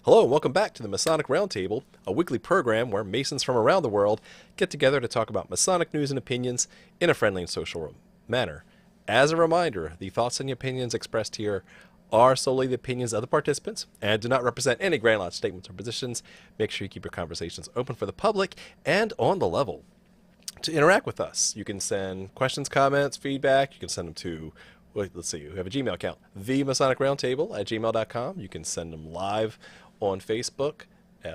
Hello and welcome back to the Masonic Roundtable, a weekly program where Masons from around the world get together to talk about Masonic news and opinions in a friendly and social manner. As a reminder, the thoughts and opinions expressed here are solely the opinions of the participants and do not represent any Grand Lodge statements or positions. Make sure you keep your conversations open for the public and on the level. To interact with us, you can send questions, comments, feedback. You can send them to, let's see, we have a Gmail account, themasonicroundtable@gmail.com. You can send them live on Facebook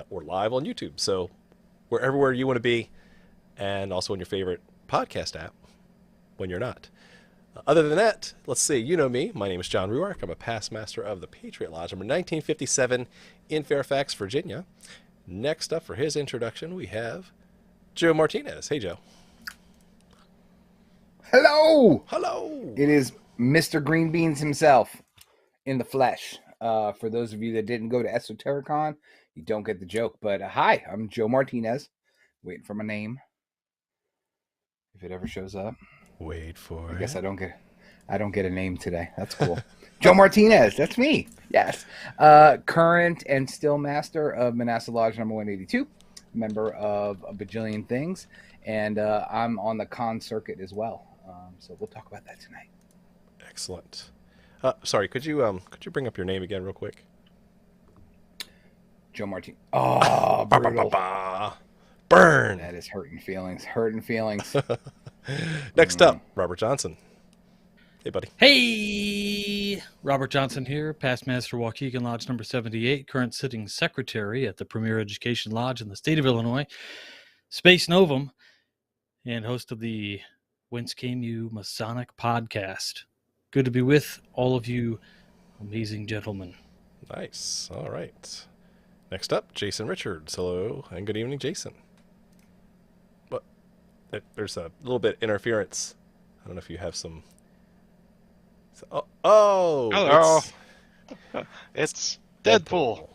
or live on YouTube. So wherever you want to be, and also on your favorite podcast app when you're not. Other than that, let's see, you know me. My name is John Ruark. I'm a past master of the Patriot Lodge, number 1957 in Fairfax, Virginia. Next up for his introduction, we have Joe Martinez. Hey, Joe. Hello! Hello! It is Mr. Green Beans himself in the flesh. For those of you that didn't go to Esotericon, you don't get the joke. But hi, I'm Joe Martinez. Waiting for my name. If it ever shows up. Wait for it. I guess I don't get a name today. That's cool. Joe Martinez, that's me. Yes. Current and still master of Manasseh Lodge number 182. Member of a bajillion things. And I'm on the con circuit as well. So we'll talk about that tonight. Excellent. Sorry, could you bring up your name again real quick? Joe Martinez. Oh, brutal. Burn. That is hurting feelings. Hurting feelings. Next up, Robert Johnson. Hey, buddy. Hey, Robert Johnson here, past master Waukegan Lodge number 78, current sitting secretary at the Premier Education Lodge in the state of Illinois, Space Novum, and host of the Whence Came You Masonic podcast. Good to be with all of you amazing gentlemen. Nice. All right. Next up, Jason Richards. Hello and good evening, Jason. But there's a little bit interference. I don't know if you have some. Hello. It's Deadpool.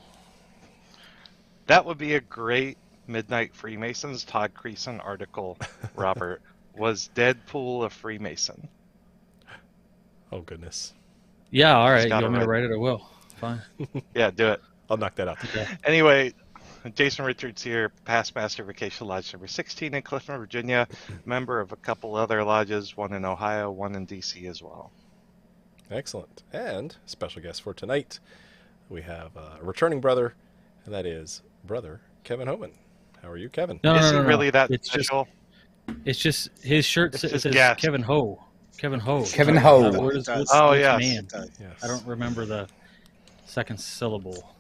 That would be a great Midnight Freemasons Todd Creason article, Robert. Was Deadpool a Freemason? Oh, goodness. Yeah, all right. You want me to write it? I will. Fine. Yeah, do it. I'll knock that out. Okay. Anyway, Jason Richards here, past master Vacation Lodge number 16 in Clifton, Virginia, member of a couple other lodges, one in Ohio, one in D.C. as well. Excellent. And special guest for tonight, we have a returning brother, and that is Brother Kevin Homan. How are you, Kevin? No, Is he no. really that It's special? It's just his shirt says guest. Kevin Ho. Kevin Ho. Kevin Ho. Where's Oh, yes. man? Yes. I don't remember the second syllable.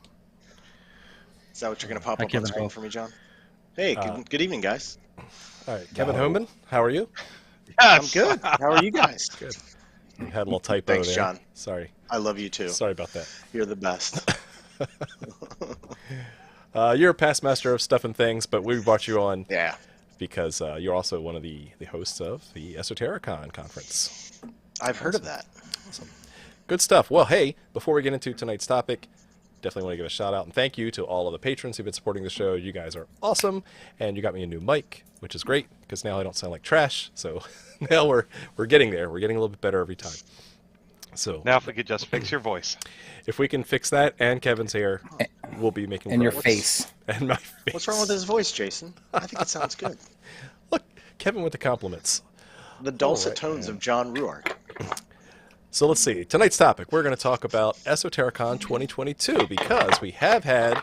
Is that what you're going to pop Hi, up on Kevin screen Ho. for me, John? Hey, good evening, guys. All right, Kevin Homan, how are you? I'm good. How are you guys? Good. We had a little typo Thanks, there. John. Sorry. I love you too. Sorry about that. You're the best. You're a past master of stuff and things, but we brought you on Yeah. because you're also one of the hosts of the Esotericon conference. I've heard of that. Awesome. Good stuff. Well, hey, before we get into tonight's topic, definitely want to give a shout out and thank you to all of the patrons who've been supporting the show. You guys are awesome, and you got me a new mic, which is great because now I don't sound like trash. So now we're getting there. We're getting a little bit better every time. So Now if we could just fix your voice. if we can fix that and Kevin's hair, we'll be making And your progress. face. And my face. What's wrong with his voice, Jason? I think it sounds good. Look, Kevin with the compliments. The dulcet All right, tones of John Ruark. So let's see. Tonight's topic, we're going to talk about Esotericon 2022 because we have had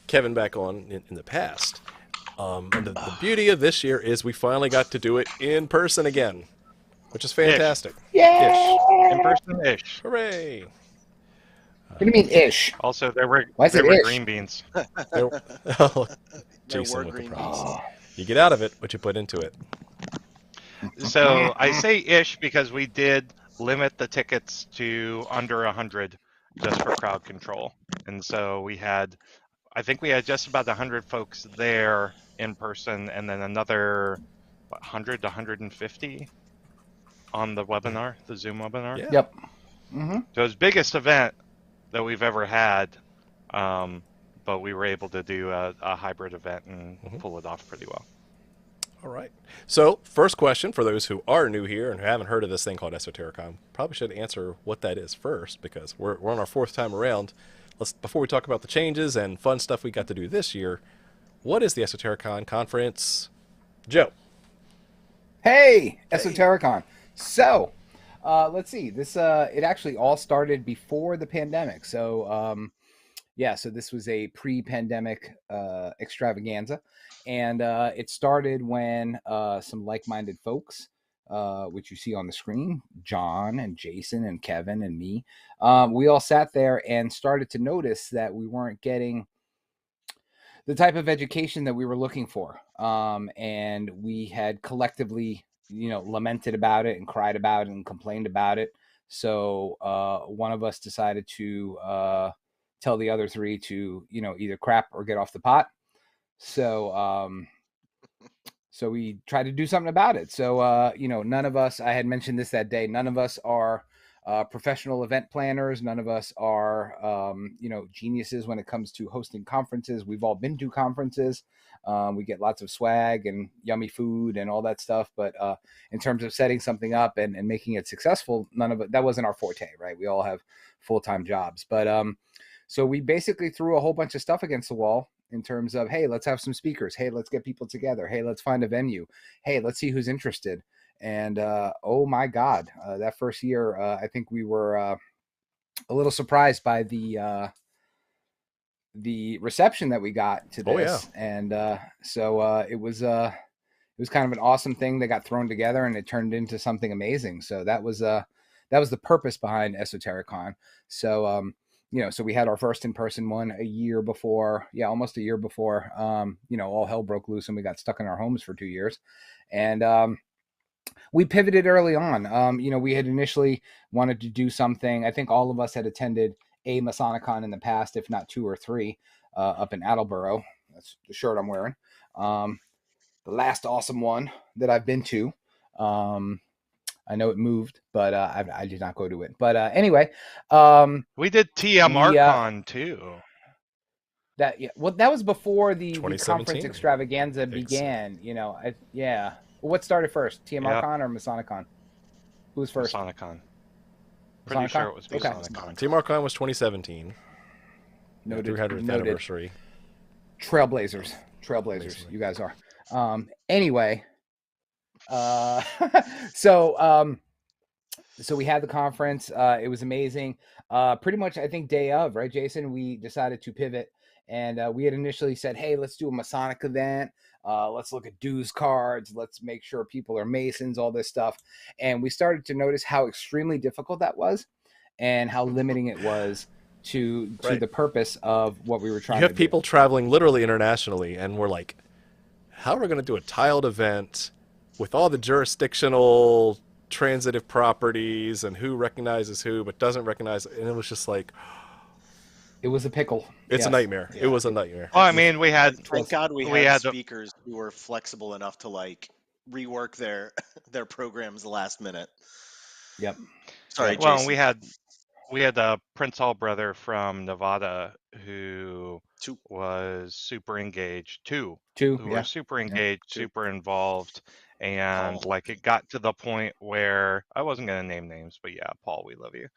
Kevin back on in the past. And the beauty of this year is we finally got to do it in person again, which is fantastic. Yay! In person-ish. Hooray! What do you mean ish? Also, there were Why is it were ish? green beans. Oh, Jason were with the green props. Oh, You get out of it what you put into it. So I say ish because we did limit the tickets to under 100 just for crowd control. And so I think we had just about 100 folks there in person and then another 100 to 150 on the webinar, the Zoom webinar. Yeah. yep. Mm-hmm. So it was the biggest event that we've ever had, but we were able to do a hybrid event and pull it off pretty well. All right. So, first question for those who are new here and who haven't heard of this thing called Esotericon, probably should answer what that is first because we're on our fourth time around. before we talk about the changes and fun stuff we got to do this year, what is the Esotericon conference? Joe. Hey, Esotericon. So, let's see. This it actually all started before the pandemic. So, so this was a pre-pandemic extravaganza, and it started when some like-minded folks, which you see on the screen, John and Jason and Kevin and me, we all sat there and started to notice that we weren't getting the type of education that we were looking for. And we had collectively, lamented about it and cried about it and complained about it. So one of us decided to tell the other three to, either crap or get off the pot. So so we tried to do something about it. So, none of us, I had mentioned this that day, none of us are professional event planners. None of us are, geniuses when it comes to hosting conferences. We've all been to conferences. We get lots of swag and yummy food and all that stuff. But in terms of setting something up and making it successful, none of it, that wasn't our forte, right? We all have full-time jobs. But so we basically threw a whole bunch of stuff against the wall in terms of, hey, let's have some speakers. Hey, let's get people together. Hey, let's find a venue. Hey, let's see who's interested. And oh my God, that first year, I think we were a little surprised by the reception that we got to this. Oh, yeah. And so it was kind of an awesome thing that got thrown together, and it turned into something amazing. So that was the purpose behind Esotericon. So so we had our first in-person one almost a year before, all hell broke loose and we got stuck in our homes for 2 years. And we pivoted early on. We had initially wanted to do something. I think all of us had attended a Masonicon in the past, if not 2 or 3, up in Attleboro. That's the shirt I'm wearing. The last awesome one that I've been to. I know it moved, but I did not go to it. But anyway, We did TMR Con too. that was before the 2017. conference extravaganza began. What started first, TMR Con or Masonicon? Who was first? Masonicon. Pretty sure it was Okay. Masonicon. TMR was 2017. Noted. 300th Noted. anniversary. Trailblazers. Amazing. You guys are. Anyway, so we had the conference. It was amazing. Pretty much, I think day of, right, Jason, we decided to pivot, and we had initially said, hey, let's do a Masonic event. Let's look at dues cards. Let's make sure people are Masons, all this stuff. And we started to notice how extremely difficult that was and how limiting it was to Right. the purpose of what we were trying You to have people traveling literally internationally, and we're like, how are we going to do a tiled event with all the jurisdictional transitive properties and who recognizes who but doesn't recognize? And it was just like, It was a pickle. it's Yes. a nightmare. Yeah. It was a nightmare. Well, I mean, we had Thank God we We had had- speakers who were flexible enough to rework their their programs last minute. Yep. Sorry, well, Jason. we had a Prince Hall brother from Nevada who Two. was super engaged. Two Two. who Yeah. were super engaged, two. super involved, and Paul. like it got to the point where I wasn't gonna name names, but yeah, Paul, we love you.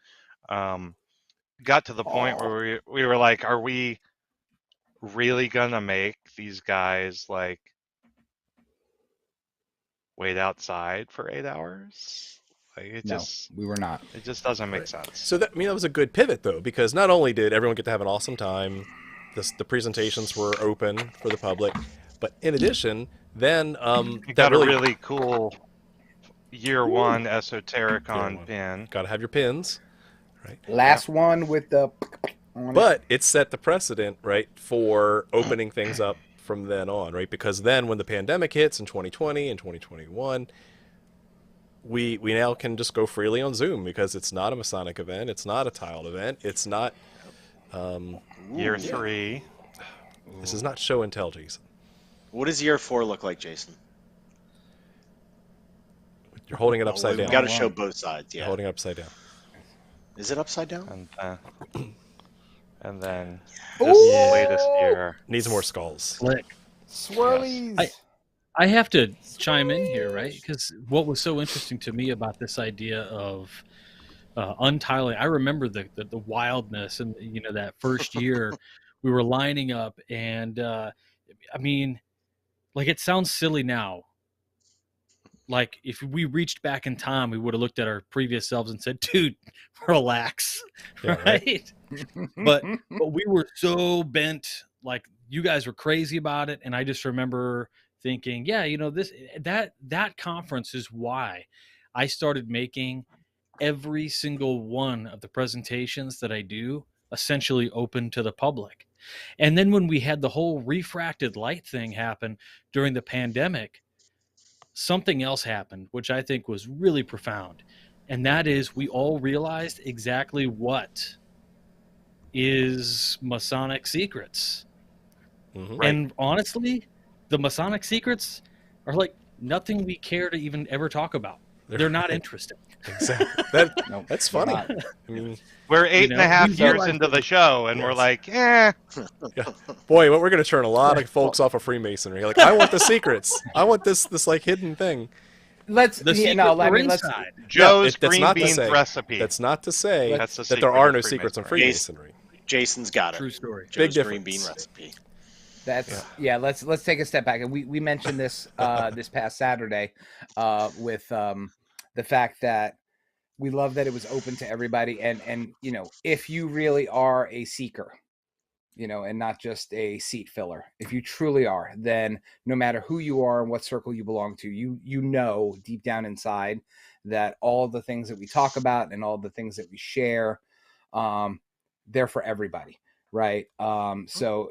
Got to the point where we were like, are we really gonna make these guys like wait outside for 8 hours? Like it No, just we were not. it just doesn't make Right. sense. So that was a good pivot though, because not only did everyone get to have an awesome time, the presentations were open for the public, but in addition, then You that got a really cool year one Esotericon Year one. pin. got to have your pins, right? Last one with the. on it. But it set the precedent, right, for opening things up from then on, right? Because then when the pandemic hits in 2020 and 2021, we now can just go freely on Zoom because it's not a Masonic event, it's not a tiled event, it's not Year 3. this is not show and tell, Jason. What does year 4 look like, Jason? You're holding it upside We down. got to show both sides. You're Yeah. holding it upside down. Is it upside down? And then Ooh! this latest year. Needs more skulls. Slick. Swirlies. I have to chime in here, right? Because what was so interesting to me about this idea of Untitled. I remember the wildness, and that first year we were lining up, and I mean, like, it sounds silly now. Like, if we reached back in time, we would have looked at our previous selves and said, "Dude, relax," Yeah, right? But we were so bent, like, you guys were crazy about it, and I just remember thinking, yeah, that conference is why I started making every single one of the presentations that I do essentially open to the public. And then when we had the whole refracted light thing happen during the pandemic, something else happened, which I think was really profound. And that is, we all realized exactly what is Masonic secrets. Mhm. Right. And honestly, the Masonic secrets are like nothing we care to even ever talk about. They're not interesting. Exactly. Nope, That's they're funny. not. I mean, We're 8.5 we years realize into that- the show, and we're Yes. like, yeah. Boy, we're going to turn a lot of folks off of Freemasonry. Like, I want the secrets. I want this like hidden thing. Let's The yeah, secret no, I we're mean, let's inside. Joe's that's green not to beans say- recipe. That's not to say That's the that there secret are of no secrets in Freemasonry. Freemasonry. Jason's got it. True story. Big Joe's green bean difference. recipe. That's let's take a step back, and we mentioned this this past Saturday with the fact that we love that it was open to everybody, and if you really are a seeker, and not just a seat filler, if you truly are, then no matter who you are and what circle you belong to, you know deep down inside that all the things that we talk about and all the things that we share, they're for everybody. Right. So,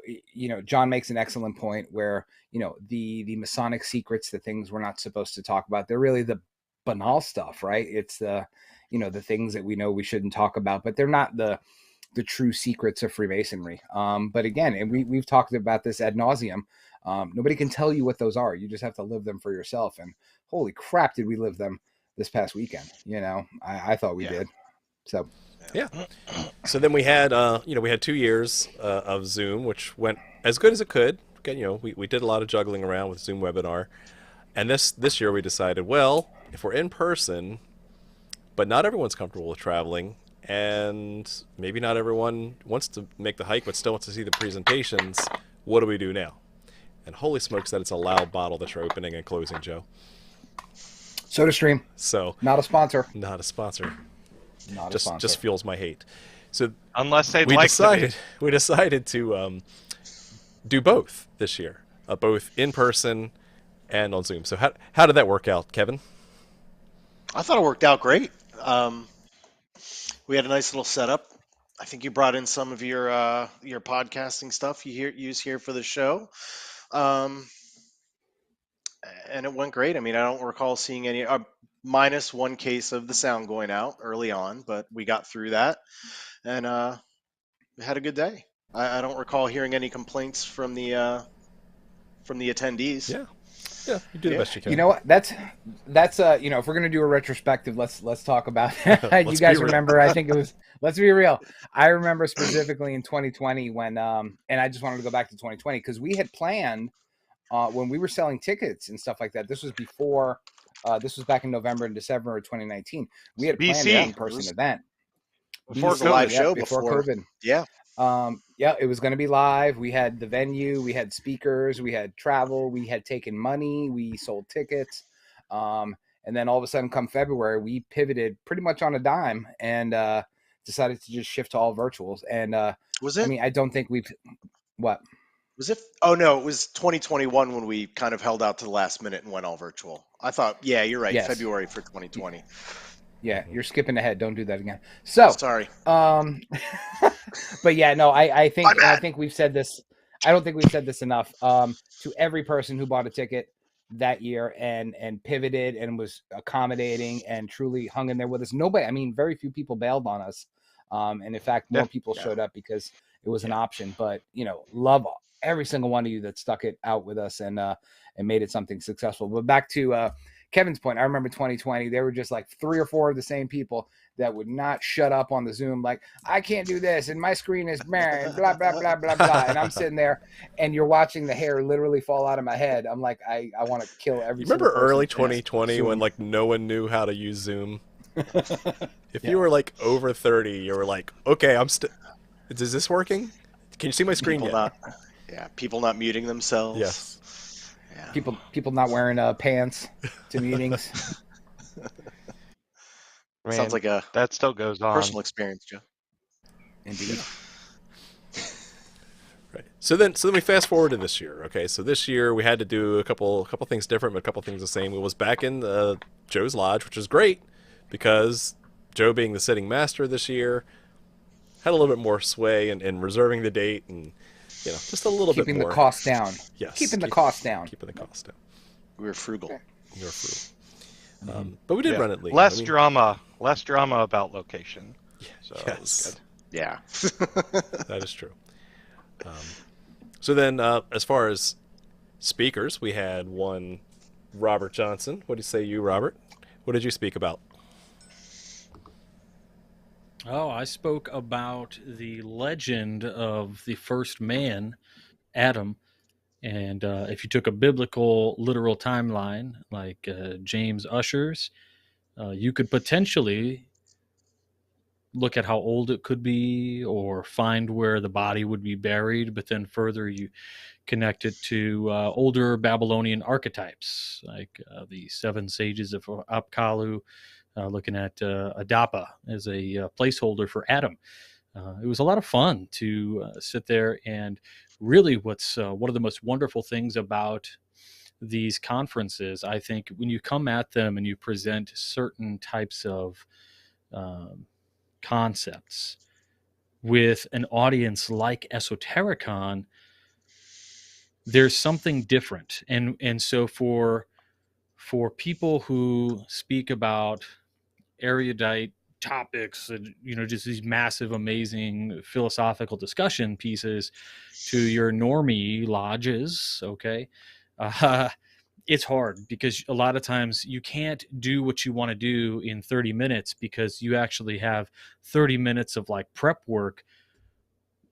John makes an excellent point where, the Masonic secrets, the things we're not supposed to talk about, they're really the banal stuff, right? It's the things that we know we shouldn't talk about, but they're not the true secrets of Freemasonry. But again, and we've talked about this ad nauseum. Nobody can tell you what those are. You just have to live them for yourself. And holy crap, did we live them this past weekend? I thought we did. So. Yeah. So then we had, we had 2 years of Zoom, which went as good as it could. Again, we did a lot of juggling around with Zoom webinar. And this year we decided, well, if we're in person, but not everyone's comfortable with traveling, and maybe not everyone wants to make the hike, but still wants to see the presentations, what do we do now? And holy smokes that it's a loud bottle that you're opening and closing, Joe. SodaStream. So Not a sponsor. not a sponsor. Not a sponsor. Just fuels my hate. So Unless they'd we like decided to do both this year, both in person and on Zoom. So how did that work out, Kevin? I thought it worked out great. We had a nice little setup. I think you brought in some of your podcasting stuff you use here for the show, and it went great. I mean, I don't recall seeing any minus one case of the sound going out early on, but we got through that, and we had a good day. I don't recall hearing any complaints from the attendees. Yeah, you do the best you can. You know what? That's if we're gonna do a retrospective, let's talk about you Let's guys be real. remember, I think it was, let's be real. I remember specifically in 2020 when and I just wanted to go back to 2020 because we had planned when we were selling tickets and stuff like that. This was before this was back in November and December of 2019. We had planned an in-person event. Before BC, the live yeah, show, before before COVID. Yeah. It was going to be live. We had the venue, we had speakers, we had travel, we had taken money, we sold tickets. And then all of a sudden come February, we pivoted pretty much on a dime and decided to just shift to all virtuals. And Was it? I mean, I don't think what? Was it? Oh no, it was 2021 when we kind of held out to the last minute and went all virtual. I thought, yeah, you're right. Yes. February for 2020. Yeah, you're skipping ahead. Don't do that again. So, Sorry. but yeah, no, I think we've said this. I don't think we've said this enough. To every person who bought a ticket that year and pivoted and was accommodating and truly hung in there with us. Nobody, I mean, very few people bailed on us. And in fact, more people showed up because it was an option. But love every single one of you that stuck it out with us and made it something successful. But back to Kevin's point, I remember 2020, there were just like 3 or 4 of the same people that would not shut up on the Zoom. Like, I can't do this. And my screen is blah, blah, blah, blah, blah. And I'm sitting there and you're watching the hair literally fall out of my head. I'm like, I want to kill every You remember single person early in this 2020 Zoom. when like no one knew how to use Zoom? If you were like over 30, you were like, okay, is this working? Can you see my screen yet? People not muting themselves. Yes. Yeah. People not wearing pants to meetings. Sounds like a that still goes on. personal experience, Joe. Indeed. Right. So then we fast forward to this year. Okay, so this year we had to do a couple things different, but a couple things the same. It was back in Joe's lodge, which is great because Joe, being the sitting master this year, had a little bit more sway in reserving the date and just a little bit more. Keeping the cost down. Yes. Keeping the cost down. Keeping the cost down. We were frugal. We were frugal. But we did run it late. Less drama about location. So yes. Yeah. That is true. So then, as far as speakers, we had one Robert Johnson. What do you say, Robert? What did you speak about? Oh, I spoke about the legend of the first man, Adam. And if you took a biblical, literal timeline like James Ussher's, you could potentially look at how old it could be or find where the body would be buried. But then further, you connect it to older Babylonian archetypes like the seven sages of Apkallu, looking at Adapa as a placeholder for Adam. It was a lot of fun to sit there, and really what's one of the most wonderful things about these conferences, I think, when you come at them and you present certain types of concepts with an audience like Esotericon, there's something different. And so for people who speak about erudite topics and just these massive, amazing philosophical discussion pieces to your normie lodges, okay, it's hard because a lot of times you can't do what you want to do in 30 minutes because you actually have 30 minutes of like prep work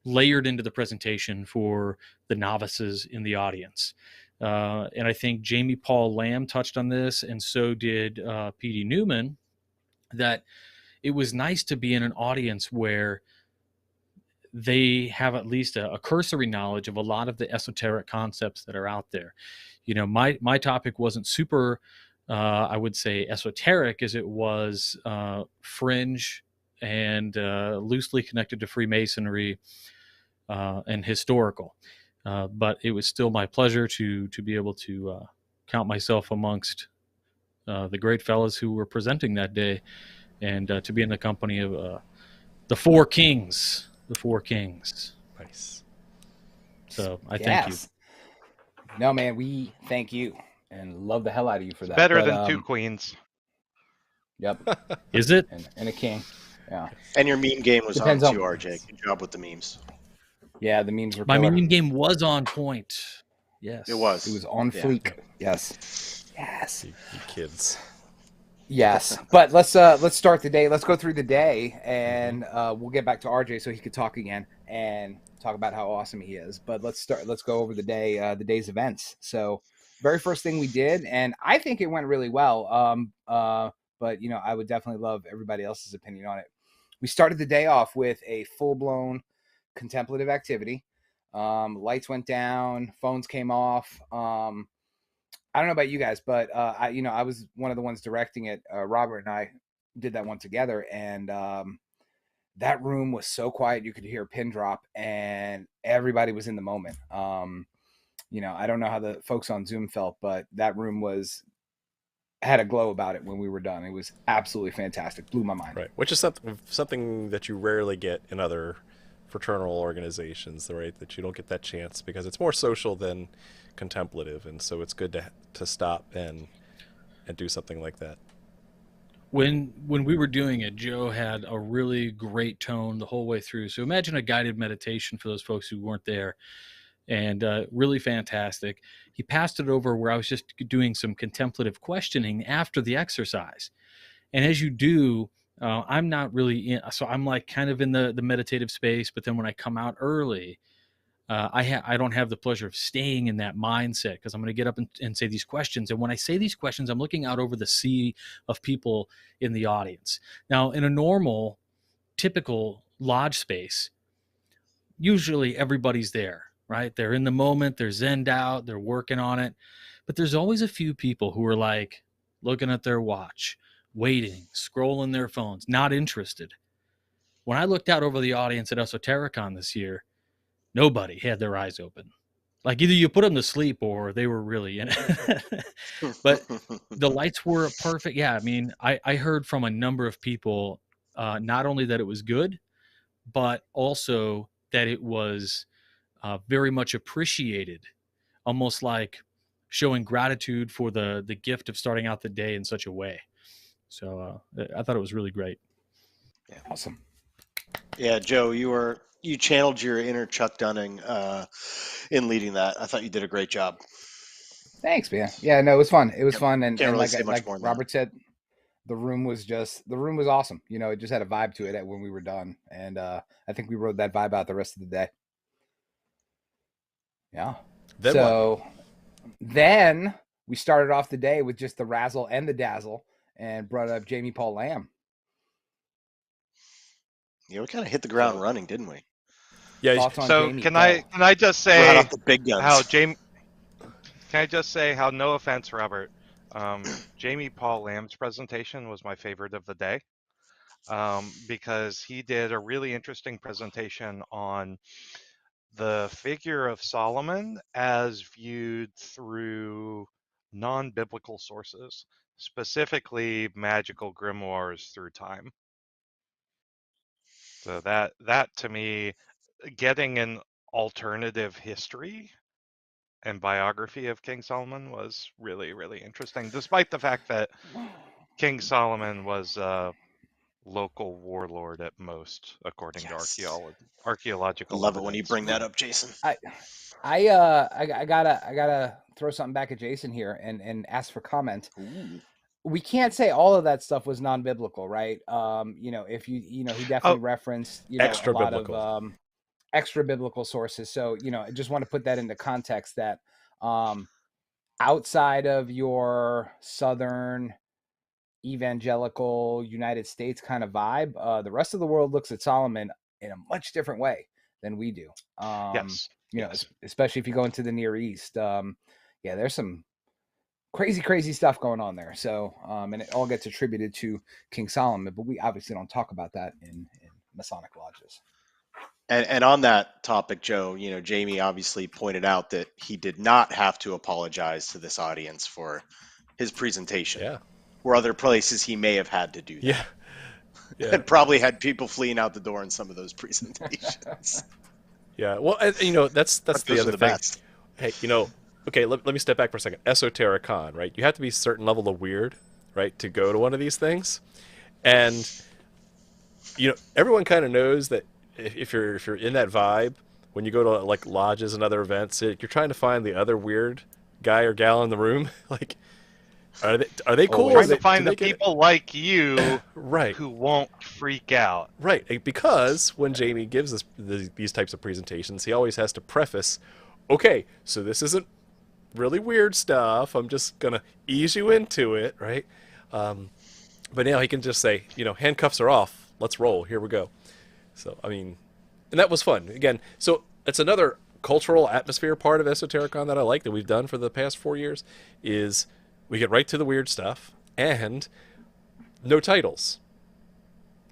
layered into the presentation for the novices in the audience. And I think Jamie Paul Lamb touched on this, and so did P.D. Newman, that it was nice to be in an audience where they have at least a cursory knowledge of a lot of the esoteric concepts that are out there. My topic wasn't super, I would say, esoteric as it was fringe and loosely connected to Freemasonry and historical. But it was still my pleasure to be able to count myself amongst the great fellows who were presenting that day, and to be in the company of the four kings. The four kings. Nice. So I thank you. No, man, we thank you and love the hell out of you for that. Better than two queens. Yep. Is it? And a king. Yeah. And your meme game was Depends on too, on- RJ. Good job with the memes. Yeah, the memes were My killer. meme game was on point. Yes. It was. It was on Yeah. fleek. Yes. Yes. You kids. Yes, but let's start the day. Let's go through the day, and we'll get back to RJ so he could talk again and talk about how awesome he is. But let's go over the day, the day's events. So, very first thing we did, and I think it went really well. But I would definitely love everybody else's opinion on it. We started the day off with a full-blown contemplative activity. Lights went down, phones came off. I don't know about you guys, but I was one of the ones directing it. Robert and I did that one together, and that room was so quiet you could hear a pin drop, and everybody was in the moment. I don't know how the folks on Zoom felt, but that room had a glow about it when we were done. It was absolutely fantastic. Blew my mind. Right, which is something that you rarely get in other fraternal organizations, right? That you don't get that chance because it's more social than contemplative, and so it's good to stop and do something like that. When we were doing it, Joe had a really great tone the whole way through. So imagine a guided meditation for those folks who weren't there, and really fantastic. He passed it over where I was just doing some contemplative questioning after the exercise, and as you do, I'm not really in, so I'm like kind of in the meditative space, but then when I come out early, I don't have the pleasure of staying in that mindset because I'm going to get up and say these questions. And when I say these questions, I'm looking out over the sea of people in the audience. Now, in a normal, typical lodge space, usually everybody's there, right? They're in the moment, they're zenned out, they're working on it. But there's always a few people who are like looking at their watch, waiting, scrolling their phones, not interested. When I looked out over the audience at Esotericon this year, nobody had their eyes open. Like either you put them to sleep or they were really in it. But the lights were perfect. Yeah, I mean, I heard from a number of people, not only that it was good, but also that it was very much appreciated, almost like showing gratitude for the gift of starting out the day in such a way. So I thought it was really great. Yeah. Awesome. Yeah, Joe, you channeled your inner Chuck Dunning in leading that. I thought you did a great job. Thanks, man. Yeah, no, it was fun. It was Yep. fun, and Can't really like say much like more than Robert said, the room was awesome. You know, it just had a vibe to it when we were done, and I think we rode that vibe out the rest of the day. Yeah. Then so then we started off the day with just the razzle and the dazzle, and brought up Jamie Paul Lamb. Yeah, we kind of hit the ground running, didn't we? Yeah. Thoughts on So Jamie? can Go. I just Brought say out the big guns. how Jamie? Can I just say how, no offense, Robert, Jamie Paul Lamb's presentation was my favorite of the day, because he did a really interesting presentation on the figure of Solomon as viewed through non-biblical sources, specifically magical grimoires through time. So that to me, getting an alternative history and biography of King Solomon was really, really interesting, despite the fact that King Solomon was a local warlord at most, according to archaeological Love it evidence. when you bring that up, Jason. I gotta throw something back at Jason here and ask for comment. Ooh. We can't say all of that stuff was non-biblical, right? You know, if he definitely referenced, Extra a lot biblical. of extra biblical sources. So, I just want to put that into context that outside of your Southern evangelical United States kind of vibe, the rest of the world looks at Solomon in a much different way than we do. Yes. Especially if you go into the Near East. Yeah, there's some crazy stuff going on there. So, and it all gets attributed to King Solomon, but we obviously don't talk about that in Masonic lodges. And on that topic, Joe, Jamie obviously pointed out that he did not have to apologize to this audience for his presentation. Yeah. Where other places he may have had to do that. Yeah. And probably had people fleeing out the door in some of those presentations. Yeah. Well, that's the other thing. Best. Hey, okay, let me step back for a second. Esotericon, right? You have to be a certain level of weird, right, to go to one of these things. And everyone kind of knows that if you're in that vibe, when you go to like lodges and other events, you're trying to find the other weird guy or gal in the room. Like, are they cool? Trying to find the people like you, right, who won't freak out. Right, because when Jamie gives us these types of presentations, he always has to preface, okay, so this isn't really weird stuff. I'm just gonna ease you into it, right? But now he can just say, handcuffs are off. Let's roll. Here we go. So, I mean, and that was fun. Again, so it's another cultural atmosphere part of Esotericon that I like that we've done for the past 4 years is we get right to the weird stuff and no titles,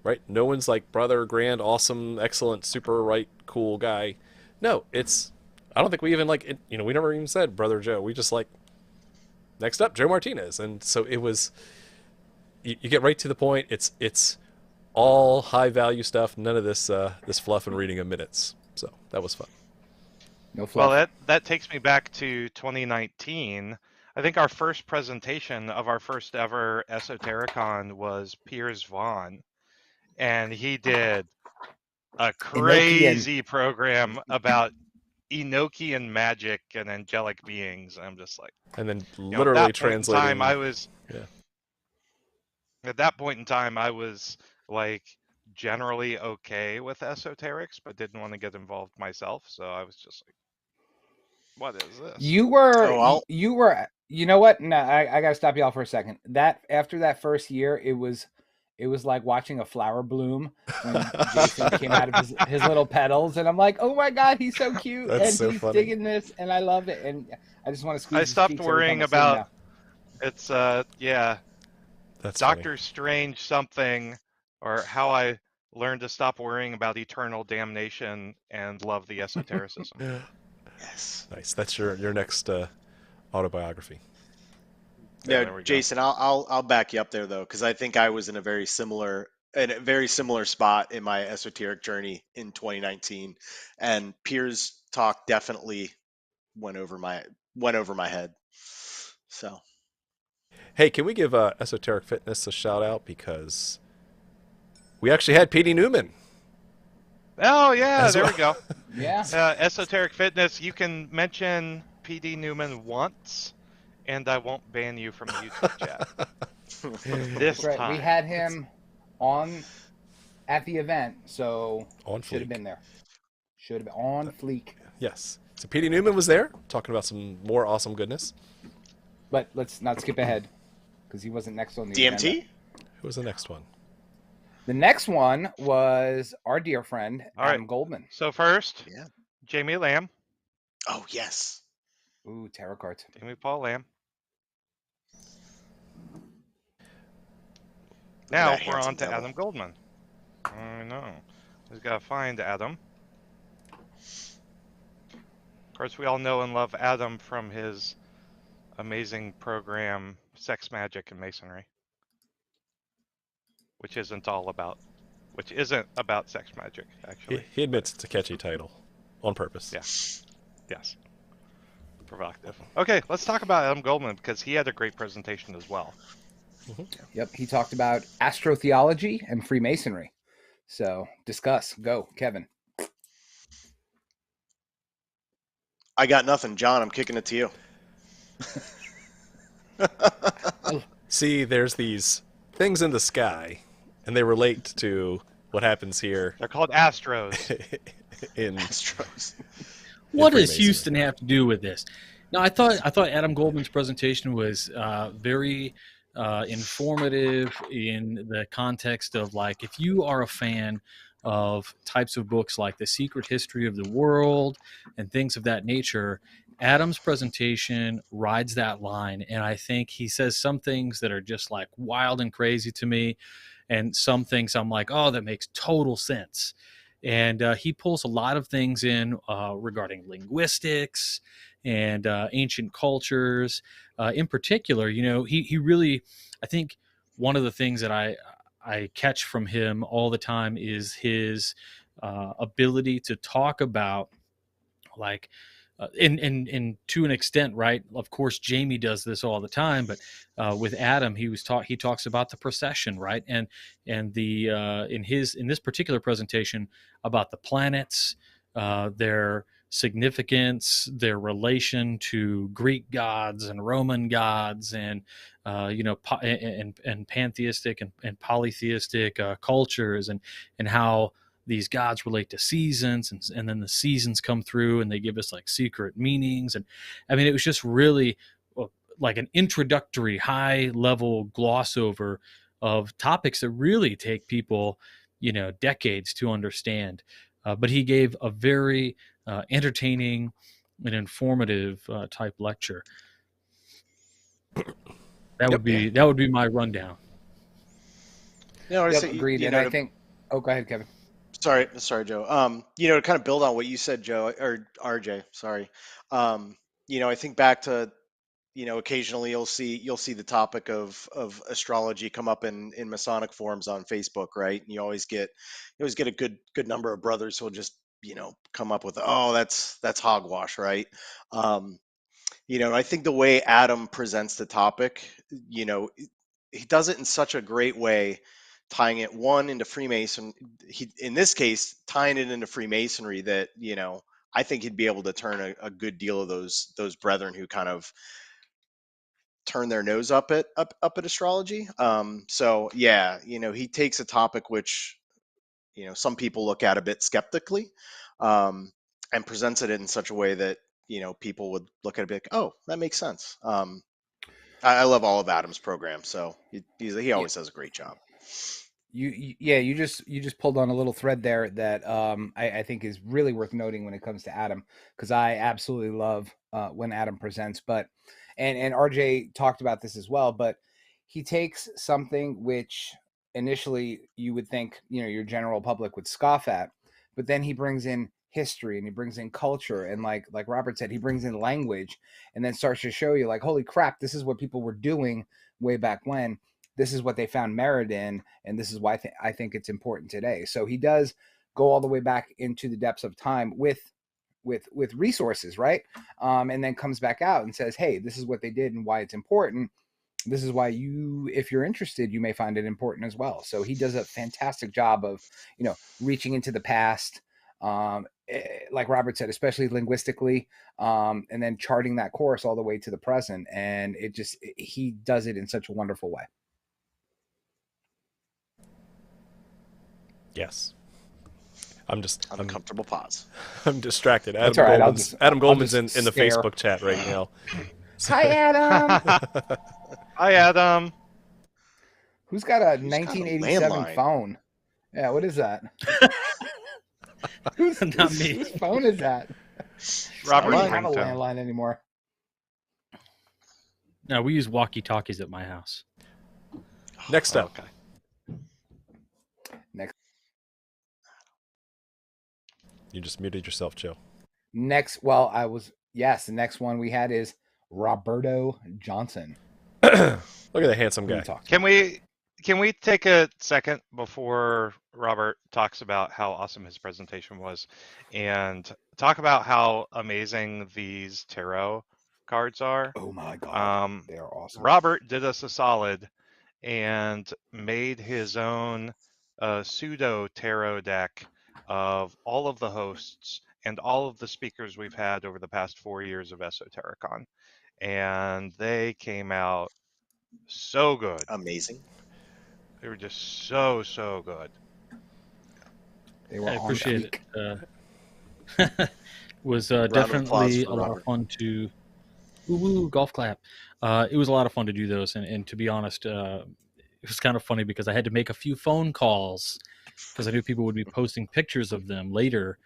right? No one's like brother, grand, awesome, excellent, super right, cool guy. No, I don't think we even like it. We never even said Brother Joe. We just like, next up, Joe Martinez. And so it was, you get right to the point. It's all high value stuff. None of this fluff and reading of minutes. So that was fun. No fluff. Well, that takes me back to 2019. I think our first presentation of our first ever Esotericon was Piers Vaughn, and he did a crazy program about Enochian magic and angelic beings. I'm just like, and then literally translating. At that point in time, I was like generally okay with esoterics, but didn't want to get involved myself. So I was just like, what is this? You were, Oh, I'll you were, you know what? No, I got to stop y'all for a second. That after that first year, it was like watching a flower bloom when Jason came out of his little petals, and I'm like, oh my god, he's so cute, That's and so he's funny. digging this, and I love it, and I just want to squeeze I his stopped cheeks every time worrying I see him about now. it's yeah, That's funny. Doctor Strange something, or how I learned to stop worrying about eternal damnation and love the esotericism. yes. Nice. That's your next autobiography. Yeah, Yeah, there we go. Jason, I'll back you up there though, because I think I was in a very similar spot in my esoteric journey in 2019, and Piers talk definitely went over my head. So Hey, can we give Esoteric Fitness a shout out, because we actually had PD Newman Oh yeah, as there well. we go. Yeah, Esoteric Fitness. You can mention PD Newman once, and I won't ban you from the YouTube chat. This that's right. We time. had him on at the event, so On should have fleek. been there. Should have been on fleek. Yes. So PD Newman was there talking about some more awesome goodness. But let's not skip ahead because he wasn't next on the agenda. DMT. Who was the next one? The next one was our dear friend All right. Adam Goldman. So first, Yeah. Jamie Lamb, Oh yes. Ooh, tarot cards. Jamie Paul Lamb. Look at Now that we're on handsome to devil. Adam Goldman. I know. We've got to find Adam. Of course, we all know and love Adam from his amazing program, Sex, Magic, and Masonry, which isn't about sex magic, actually. He admits it's a catchy title on purpose. Yeah. Yes. Provocative. Okay, let's talk about Adam Goldman, because he had a great presentation as well. Yep, he talked about astrotheology and Freemasonry. So discuss. Go, Kevin. I got nothing, John. I'm kicking it to you. See, there's these things in the sky, and they relate to what happens here They're called Astros. in Astros. What does Freemasonry. Houston have to do with this? No, I thought Adam Goldman's presentation was very informative in the context of, like, if you are a fan of types of books like The Secret History of the World and things of that nature, Adam's presentation rides that line, and I think he says some things that are just like wild and crazy to me, and some things I'm like, oh, that makes total sense. And he pulls a lot of things in regarding linguistics and ancient cultures. In particular, he really, I think one of the things that I catch from him all the time is his ability to talk about, like, and to an extent, right? Of course, Jamie does this all the time, but with Adam, he talks about the procession, right? And the in this particular presentation about the planets, their significance, their relation to Greek gods and Roman gods, and and pantheistic and polytheistic cultures, and how these gods relate to seasons, and then the seasons come through and they give us like secret meanings. And I mean, it was just really like an introductory high level gloss over of topics that really take people decades to understand, but he gave a very entertaining and informative type lecture. That would be my rundown. No, I Yep, say, agreed. And I think, oh, go ahead, Kevin. sorry, Joe. To kind of build on what you said, Joe, or RJ, sorry. I think back to, occasionally you'll see the topic of astrology come up in Masonic forums on Facebook, right? And you always get a good number of brothers who'll just, come up with, oh, that's hogwash, right? I think the way Adam presents the topic, he does it in such a great way, tying it into Freemason. In this case, tying it into Freemasonry, that I think he'd be able to turn a good deal of those brethren who kind of turn their nose up at astrology. So yeah, he takes a topic which some people look at a bit skeptically, and presents it in such a way that people would look at it and be like, oh, that makes sense. I love all of Adam's programs, so he always does a great job. You just pulled on a little thread there that I think is really worth noting when it comes to Adam, because I absolutely love when Adam presents. But and RJ talked about this as well, but he takes something which initially you would think your general public would scoff at, but then he brings in history and he brings in culture, and like Robert said, he brings in language, and then starts to show you like, holy crap, this is what people were doing way back when. This is what they found merit in, and this is why I think it's important today. So he does go all the way back into the depths of time with resources, right? And then comes back out and says, hey, this is what they did and why it's important. This is why if you're interested, you may find it important as well. So he does a fantastic job of, reaching into the past, like Robert said, especially linguistically, and then charting that course all the way to the present. And he does it in such a wonderful way. Yes. Uncomfortable pause. I'm distracted. That's all right. Adam Goldman's in the stare. Facebook chat right now. Hi, Adam. Hi, Adam. Who's got a Who's got a 1987 landline? phone? Yeah, what is that? Not me. Whose phone is that? Robert I don't have a Ringtone. landline anymore. No, we use walkie-talkies at my house. Next up. Okay. You just muted yourself, Joe. The next one we had is Roberto Johnson. Look at the handsome guy. Can we take a second before Robert talks about how awesome his presentation was, and talk about how amazing these tarot cards are? Oh my god, they are awesome. Robert did us a solid and made his own pseudo tarot deck of all of the hosts and all of the speakers we've had over the past 4 years of Esotericon, and they came out so good. Amazing. They were just so good. They were I on appreciate peak. it. Was definitely for a lot Robert. of fun to woo golf clap. It was a lot of fun to do those, and to be honest, it was kind of funny because I had to make a few phone calls because I knew people would be posting pictures of them later,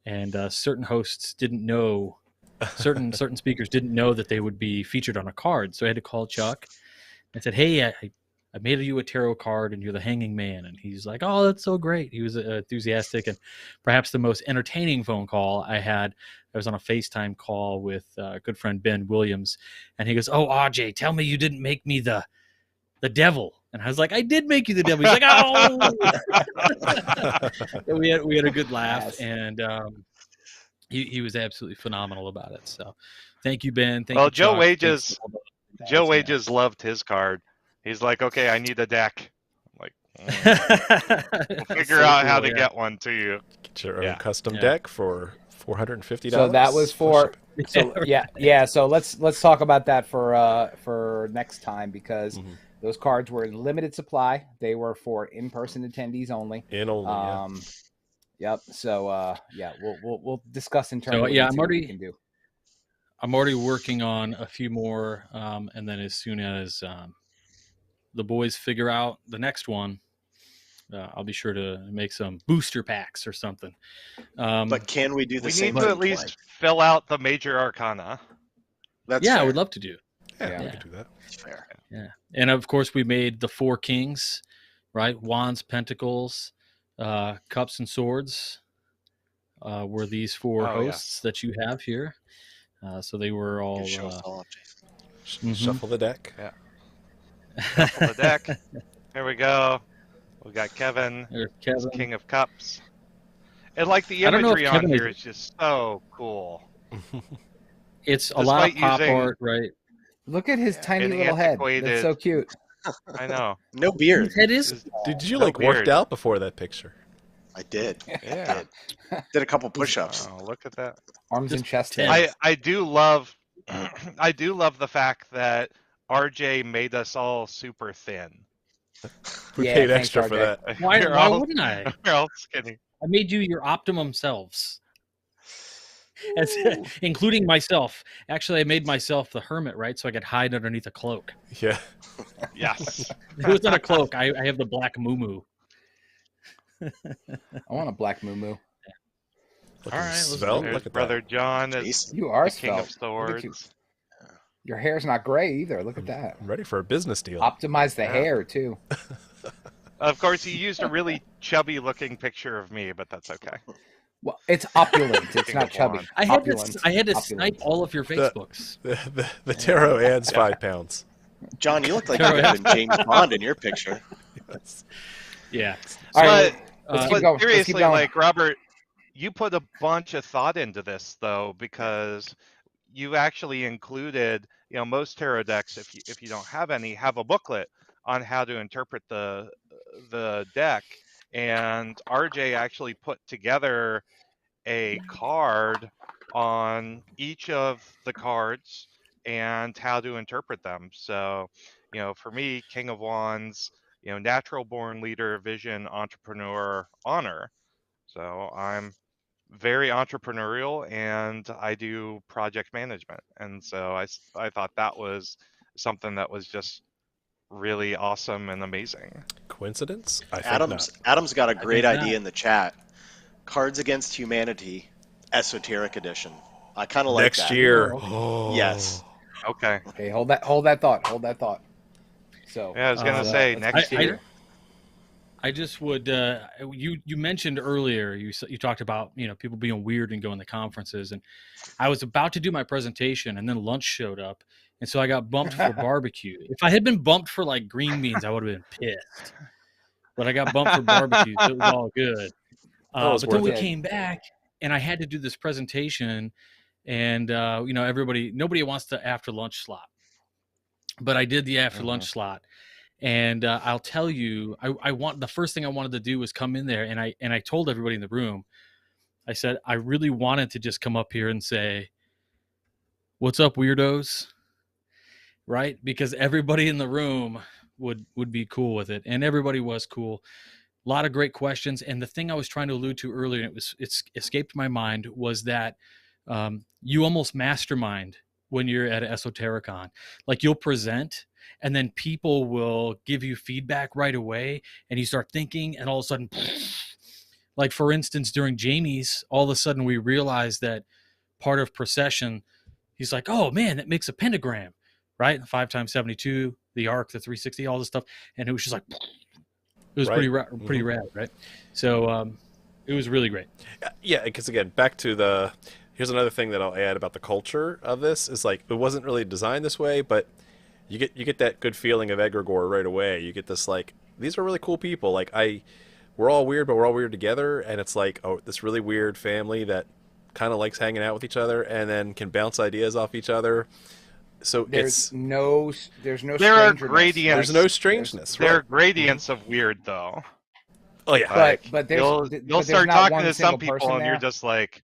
and certain hosts didn't know, certain speakers didn't know that they would be featured on a card. So I had to call Chuck and said, "Hey, I made you a tarot card, and you're the Hanging Man." And he's like, "Oh, that's so great." He was enthusiastic, and perhaps the most entertaining phone call I had. I was on a FaceTime call with a good friend Ben Williams, and he goes, "Oh, RJ, tell me you didn't make me the devil." And I was like, "I did make you the devil." He's like, "Oh." And we had a good laugh, Yes. and he was absolutely phenomenal about it. So, thank you, Ben. Thank Well, you, Joe Chuck. Wages- Thanks to all the guys. Joe Yeah. Wages loved his card. He's like, "Okay, I need a deck." I'm like, we'll figure So out how cool, to yeah. get one to you. Get your own Yeah. custom Yeah. deck for $450. So that was for. So yeah. So let's talk about that for next time, because Mhm. those cards were in limited supply. They were for in-person attendees only. In only. Yep. So we'll discuss internally. yeah, and I'm see what we already- can do. I'm already working on a few more, and then as soon as the boys figure out the next one, I'll be sure to make some booster packs or something. But can we do the We same need to thing at least fill out the major arcana. That's yeah, fair. I would love to do. Yeah, we Yeah. could do that. That's fair. Yeah, and of course we made the 4 kings, right? Wands, pentacles, cups, and swords. Were these 4 Oh, hosts yes. that you have here? So they were all. Good show us all up, Jason. Mhm. Shuffle the deck. Shuffle the deck. Here we go. We got Kevin, There's who's Kevin. King of Cups. And like the I don't know if imagery on Kevin here is- is just so cool. It's a lot of Despite pop using- art, right? Look at his Yeah, tiny an little head. That's antiquated- so cute. I know. No beard. His head is. Did you No like beard. worked out before that picture? I did. Yeah. Did a couple push-ups. Oh, look at that. Arms and Just chest. ten. hair. I do love I do love the fact that RJ made us all super thin. We Yeah, paid thanks, extra for RJ. that. Why You're why all, wouldn't I? you're all skinny. I made you your optimum selves, as, Ooh. including myself. Actually, I made myself the hermit, right? So I could hide underneath a cloak. Yeah. Yes. It was not a cloak. I have the black moo. I want a black moo. All Looking right, let's do svelte. it. There's Look at Brother John as Jason. You are the King of svelte. Look at you. Swords. Your hair's not gray either. Look at that. I'm ready for a business deal. Optimize the Yeah. hair too. Of course, he used a really chubby-looking picture of me, but that's okay. Well, it's opulent. It's King not of chubby. Wands. I had Opulent. to Opulent. snipe all of your Facebooks. The tarot adds 5 pounds. John, you look like you could have been James Bond in your picture. Yes. Yeah. All So, right, uh, keep But going. Let's keep seriously, going. like Robert, you put a bunch of thought into this though, because you actually included, most tarot decks, if you don't have any, have a booklet on how to interpret the deck, and RJ actually put together a card on each of the cards and how to interpret them. So, for me, King of Wands, natural born leader, vision, entrepreneur, honor. So I'm very entrepreneurial and I do project management. And so I thought that was something that was just really awesome and amazing. Coincidence? I think not. Adam's got a great think idea not. in the chat. Cards Against Humanity, Esoteric Edition. I kind of like Next that. year. Oh, okay. Oh. Yes. Okay. Okay, hold that thought. So Yeah, I was gonna Uh, say let's next continue. year. I just would. You mentioned earlier. You talked about people being weird and going to conferences, and I was about to do my presentation, and then lunch showed up, and so I got bumped for barbecue. If I had been bumped for like green beans, I would have been pissed. But I got bumped for barbecue, so it was all good. That was But then worth we it. came back, and I had to do this presentation, and nobody wants the after lunch slot, but I did the after lunch slot. And I'll tell you, the first thing I wanted to do was come in there, and I told everybody in the room, I said I really wanted to just come up here and say, "What's up, weirdos?" Right? Because everybody in the room would be cool with it, and everybody was cool. A lot of great questions, and the thing I was trying to allude to earlier, and it's escaped my mind, was that you almost mastermind when you're at Esotericon. Like you'll present, and then people will give you feedback right away, and you start thinking, and all of a sudden, like for instance, during Jamie's, all of a sudden we realized that part of procession, he's like, "Oh man, that makes a pentagram, right? 5 times 72, the arc, the 360, all this stuff," and it was just like. It was Right. pretty rad, right? So it was really great. Yeah, because again, back to here's another thing that I'll add about the culture of this is like it wasn't really designed this way, but you get that good feeling of egregore right away. You get this like these are really cool people. Like we're all weird, but we're all weird together, and it's like this really weird family that kind of likes hanging out with each other and then can bounce ideas off each other. So there's no There are strangeness. gradients. there's no strangeness. There are Right? gradients of weird though. Oh yeah. Like, but there's you'll there's start not talking one to single some people person and you're there. just like,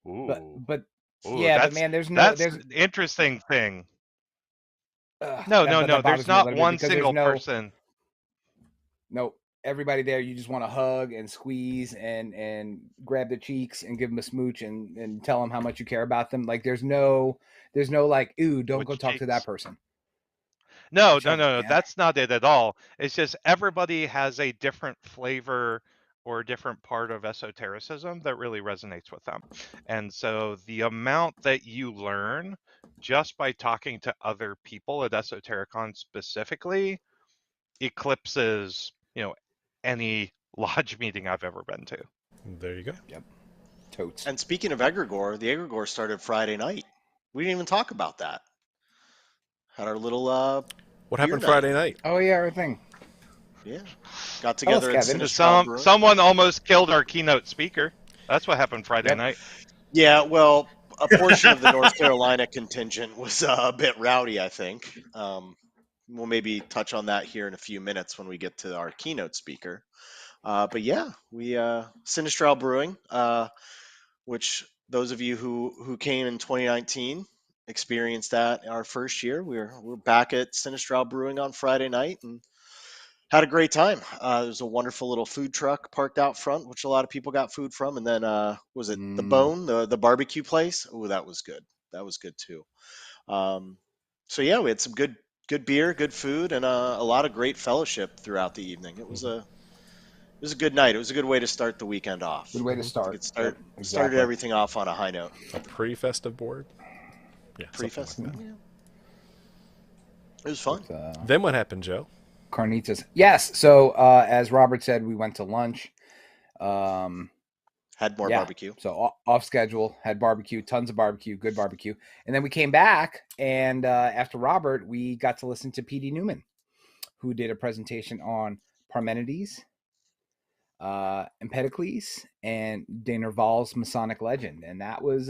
ooh, But ooh, yeah, that's but man, there's that's there's an interesting thing. no. No. That bothers There's me a not little bit one because single person. no everybody there. You just want to hug and squeeze and grab the cheeks and give them a smooch and tell them how much you care about them. Like there's no like, ooh, don't go Which talk to that cheeks? person. No. Which other, man? That's not it at all. It's just everybody has a different flavor or a different part of esotericism that really resonates with them. And so the amount that you learn just by talking to other people at Esotericon specifically eclipses, any lodge meeting I've ever been to. There you go. Yep. Totes. And speaking of egregore, the egregore started Friday night. We didn't even talk about that. Had our little What beer happened night. Friday night? Oh yeah, everything. Yeah, got together at Kevin. Sinistral Brewing. Someone almost killed our keynote speaker. That's what happened Friday Yep. night. Yeah, well, a portion of the North Carolina contingent was a bit rowdy, I think. We'll maybe touch on that here in a few minutes when we get to our keynote speaker. But yeah, we Sinistral Brewing, which those of you who came in 2019 experienced that our first year. We're back at Sinistral Brewing on Friday night, and Had a great time. There's a wonderful little food truck parked out front, which a lot of people got food from. And then was it the Bone, the barbecue place? Oh, that was good. That was good too. Um, so yeah, we had some good beer, good food, and a lot of great fellowship throughout the evening. It was a good night. It was a good way to start the weekend off. Good way to start. Good start. Yep, exactly. Started everything off on a high note. A pre-festive board. Yeah, Pre-fest. something like that. Yeah. It was fun. Then what happened, Joe? Carnitas. Yes. So as Robert said, we went to lunch. Had more barbecue. So off schedule, had barbecue, tons of barbecue, good barbecue. And then we came back, and after Robert, we got to listen to P.D. Newman, who did a presentation on Parmenides, Empedocles, and de Nerval's Masonic legend. And that was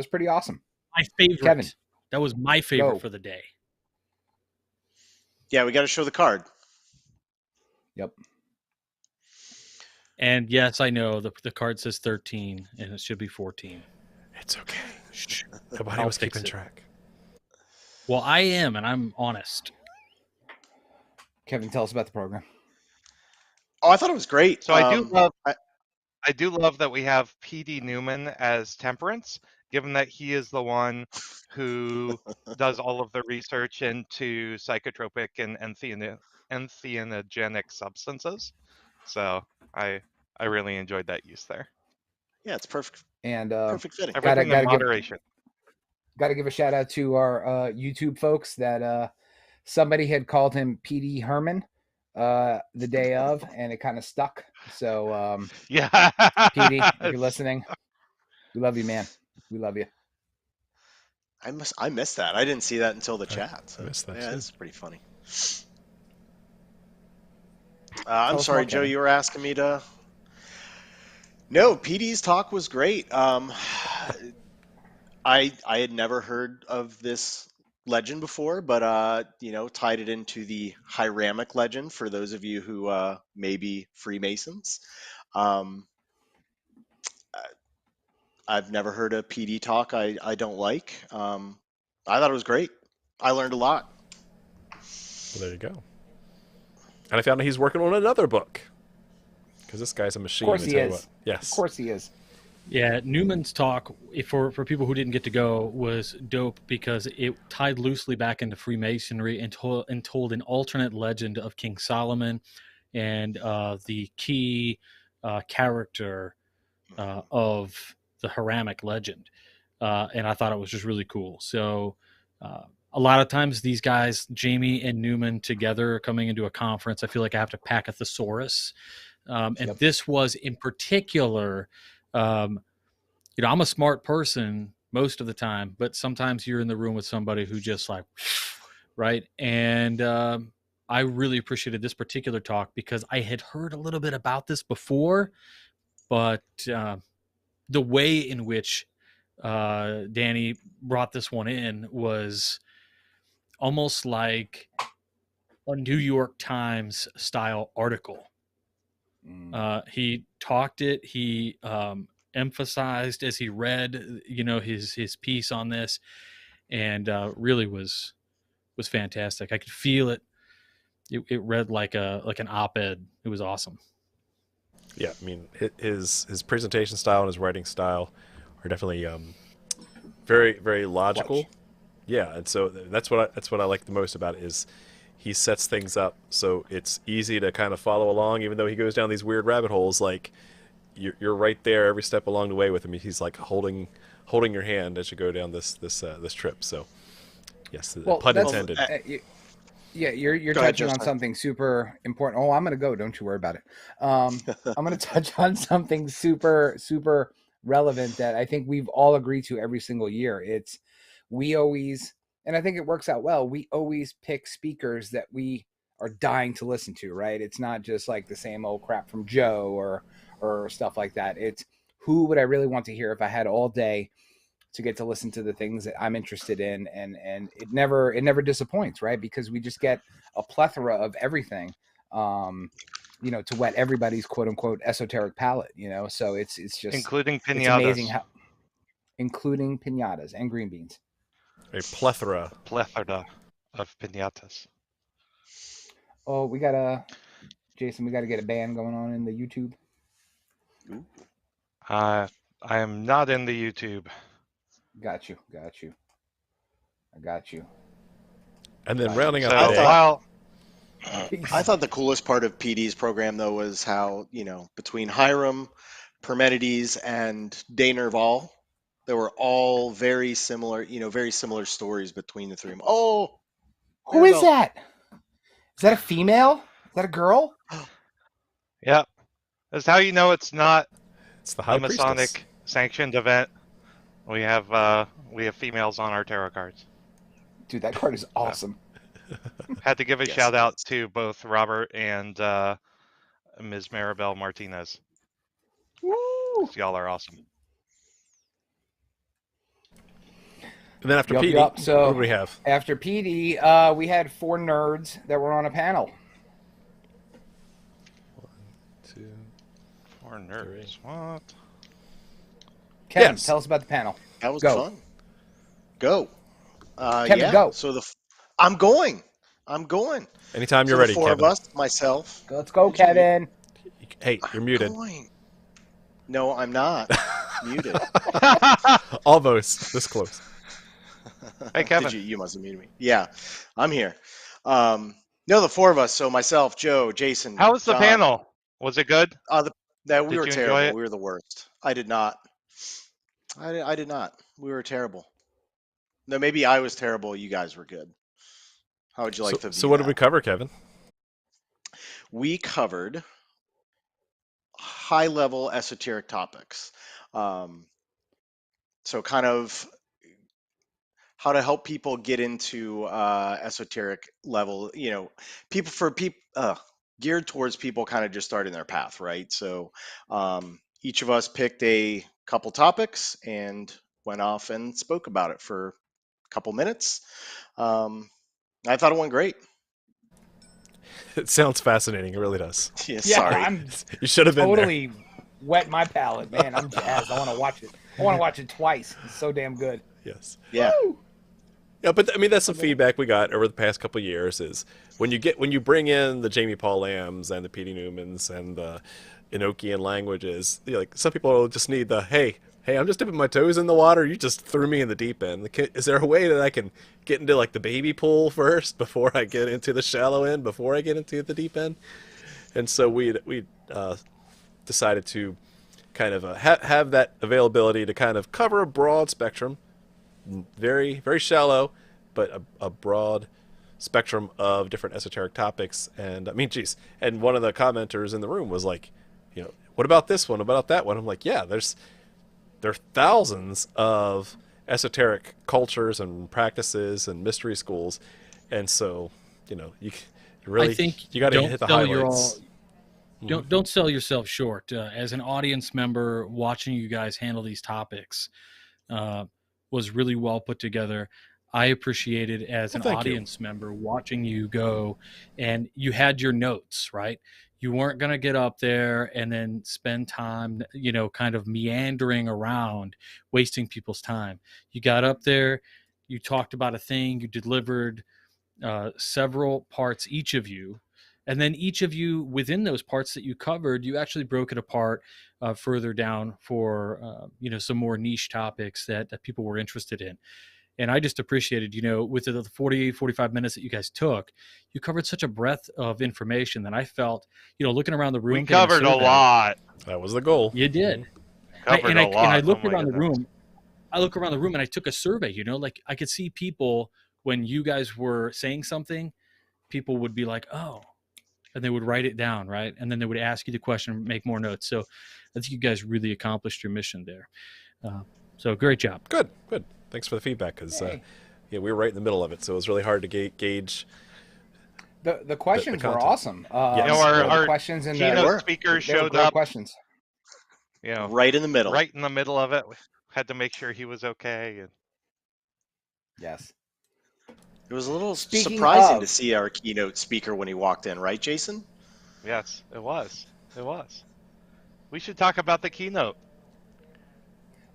pretty awesome. My favorite. Kevin. That was my favorite Go. for the day. Yeah, we got to show the card. Yep. And yes, I know the card says 13 and it should be 14. It's okay. Shh. Nobody I'll was fix keeping it. track. Well, I am, and I'm honest. Kevin, tell us about the program. Oh, I thought it was great. So I do love that we have P.D. Newman as Temperance, given that he is the one who does all of the research into psychotropic and entheogenic substances. So I really enjoyed that use there. Yeah, it's perfect. And Perfect fitting. Everything in moderation. Got to give a shout out to our YouTube folks that somebody had called him PD Herman the day of, and it kind of stuck. So Yeah, PD, if you're listening, we love you, man. We love you. I missed that. I didn't see that until the chat. So, I missed that yeah, too. that's pretty funny. I'm us sorry, more, Joe. Kevin. You were asking me to. No, PD's talk was great. I had never heard of this legend before, but tied it into the Hieramic legend for those of you who may be Freemasons. I've never heard a PD talk I don't like. I thought it was great. I learned a lot. Well, there you go. And I found out he's working on another book. Because this guy's a machine. Of course he is. Yes. Of course he is. Yeah, Newman's talk, for people who didn't get to go, was dope because it tied loosely back into Freemasonry and told an alternate legend of King Solomon and the key character of the Hieramic legend. And I thought it was just really cool. So a lot of times these guys, Jamie and Newman together coming into a conference, I feel like I have to pack a thesaurus. And this was in particular, I'm a smart person most of the time, but sometimes you're in the room with somebody who just like, right. And I really appreciated this particular talk because I had heard a little bit about this before, but the way in which Danny brought this one in was almost like a New York Times style article. He talked it. He emphasized as he read, his piece on this, and really was fantastic. I could feel it. It read like an op-ed. It was awesome. Yeah, I mean, his presentation style and his writing style are definitely very, very logical. Yeah, and so that's what I like the most about it is he sets things up so it's easy to kind of follow along, even though he goes down these weird rabbit holes. Like you're right there every step along the way with him. He's like holding your hand as you go down this trip. So yes, pun intended. You're Go ahead, touching on Justin. something super important. Oh, I'm gonna go. Don't you worry about it. I'm gonna touch on something super, super relevant that I think we've all agreed to every single year. We always, and I think it works out well. We always pick speakers that we are dying to listen to, right? It's not just like the same old crap from Joe or stuff like that. It's who would I really want to hear if I had all day to get to listen to the things that I'm interested in, and it never disappoints, right? Because we just get a plethora of everything, to whet everybody's quote unquote esoteric palate, So it's just including pinatas. It's amazing how, including pinatas and green beans. A plethora Plethora of pinatas. Oh, we gotta Jason, we got to get a band going on in the YouTube. I am not in the YouTube. Got you. I got you. And then rounding out So the while I thought the coolest part of PD's program, though, was how, between Hiram, Parmenides, and De Nerval, there were all very similar, very similar stories between the three of them. Oh, Who is Maribel. that? Is that a female? Is that a girl? yeah, that's how you know it's not it's the High a Priestess. Masonic sanctioned event. We have females on our tarot cards. Dude, that card is awesome. Had to give a Yes, shout it out is. to both Robert and Ms. Maribel Martinez. Woo! Y'all are awesome. And then after Yup, PD, yup. So what do we have? after PD, we had 4 nerds that were on a panel. 2. 4 nerds. What? Kevin, Yes. tell us about the panel. That was Go. fun. Go. Kevin, yeah. go. So I'm going. Anytime So you're the ready, 4 Kevin. of us, myself. Let's go, Kevin. Hey, you're muted. Going. No, I'm not muted. Almost this close. Hey, Kevin. You must have muted me. Yeah, I'm here. No, the 4 of us. So myself, Joe, Jason. How was the John. panel? Was it good? We Did were you enjoy terrible. it? We were the worst. I did not. I did not. We were terrible. No, maybe I was terrible. You guys were good. How would you like to view So what did that? we cover, Kevin? We covered high-level esoteric topics. So kind of how to help people get into esoteric level, geared towards people kind of just starting their path, right? So each of us picked a couple topics and went off and spoke about it for a couple minutes. I thought it went great. It sounds fascinating. It really does. Yeah, Yeah, sorry. I'm You should have been totally wet my palate, man. I'm jazzed. I want to watch it. I want to watch it twice. It's so damn good. there. Yes. Yeah. Woo! Yeah, but I mean that's some feedback we got over the past couple of years is when you bring in the Jamie Paul Lambs and the P.D. Newmans and the Enochian languages, like some people just need the hey, I'm just dipping my toes in the water. You just threw me in the deep end. Is there a way that I can get into like the baby pool first before I get into the shallow end before I get into the deep end? And so we decided to kind of have that availability to kind of cover a broad spectrum, very very shallow, but a broad spectrum of different esoteric topics. And I mean, geez, and one of the commenters in the room was like, what about this one? What about that one? I'm like, yeah, there are thousands of esoteric cultures and practices and mystery schools, and so you really I think you got to hit the highlights. Don't sell yourself short. As an audience member, watching you guys handle these topics was really well put together. I appreciated as an audience member watching you go, and you had your notes, right? You weren't going to get up there and then spend time, kind of meandering around, wasting people's time. You got up there, you talked about a thing, you delivered several parts, each of you. And then each of you within those parts that you covered, you actually broke it apart further down for, some more niche topics that people were interested in. And I just appreciated, with the 45 minutes that you guys took, you covered such a breadth of information that I felt, looking around the room. We covered a lot. That was the goal. You did. Covered a lot. And I looked Oh my around the goodness. room. I look around the room and I took a survey, like I could see people when you guys were saying something, people would be like, oh, and they would write it down, right? And then they would ask you the question, make more notes. So I think you guys really accomplished your mission there. So great job. Good. Thanks for the feedback, because we were right in the middle of it, so it was really hard to gauge. The questions were content. awesome. Our the questions and keynote speakers showed up. Questions. Right in the middle. Right in the middle of it. We had to make sure he was okay. And Yes. It was a little Speaking surprising of- to see our keynote speaker when he walked in, right, Jason? yes, it was. We should talk about the keynote.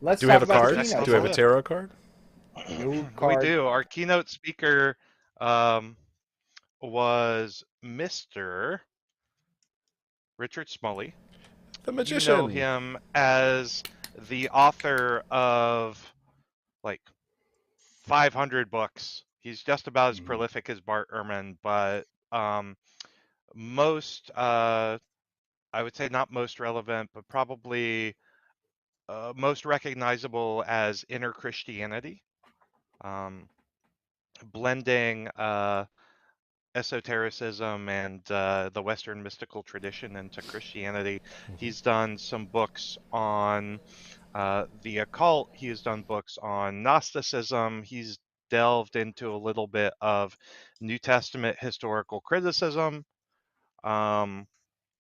Let's Do we talk have a about card? the keynote. Do we have a tarot card? No card. We do. Our keynote speaker was Mr. Richard Smalley. The You magician. know him as the author of like 500 books. He's just about as prolific as Bart Ehrman, but most, I would say not most relevant, but probably most recognizable as Inner Christianity, blending esotericism and the Western mystical tradition into Christianity. He's done some books on the occult. He has done books on Gnosticism. He's delved into a little bit of New Testament historical criticism.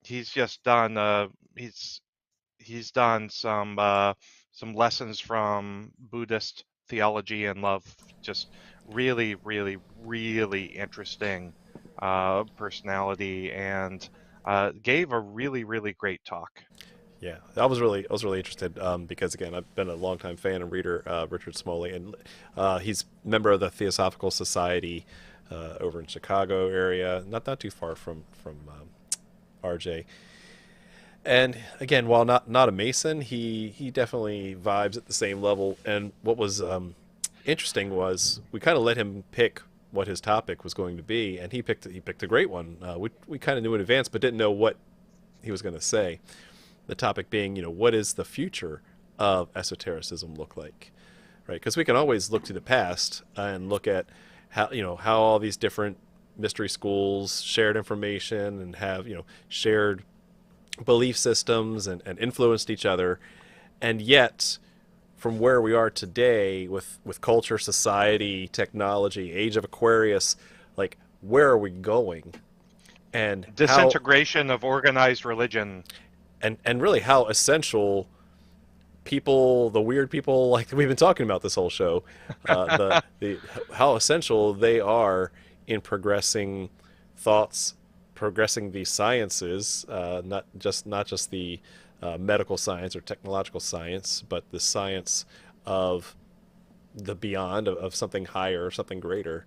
He's just done he's done some lessons from Buddhist theology and love. Just really, really, really interesting personality, and gave a really, really great talk. Yeah, I was really interested because again, I've been a longtime fan and reader of Richard Smalley, and he's a member of the Theosophical Society over in Chicago area, not too far from RJ. And again, while not a Mason, he definitely vibes at the same level. And what was interesting was we kind of let him pick what his topic was going to be, and he picked a great one. We kind of knew in advance, but didn't know what he was going to say. The topic being, what is the future of esotericism look like, right? Because we can always look to the past and look at how all these different mystery schools shared information and have shared belief systems and influenced each other, and yet from where we are today with culture, society, technology, age of Aquarius, like where are we going? And disintegration of organized religion. And really how essential people, the weird people like we've been talking about this whole show, how essential they are in progressing thoughts, progressing the sciences, not just the medical science or technological science, but the science of the beyond, of something higher, something greater,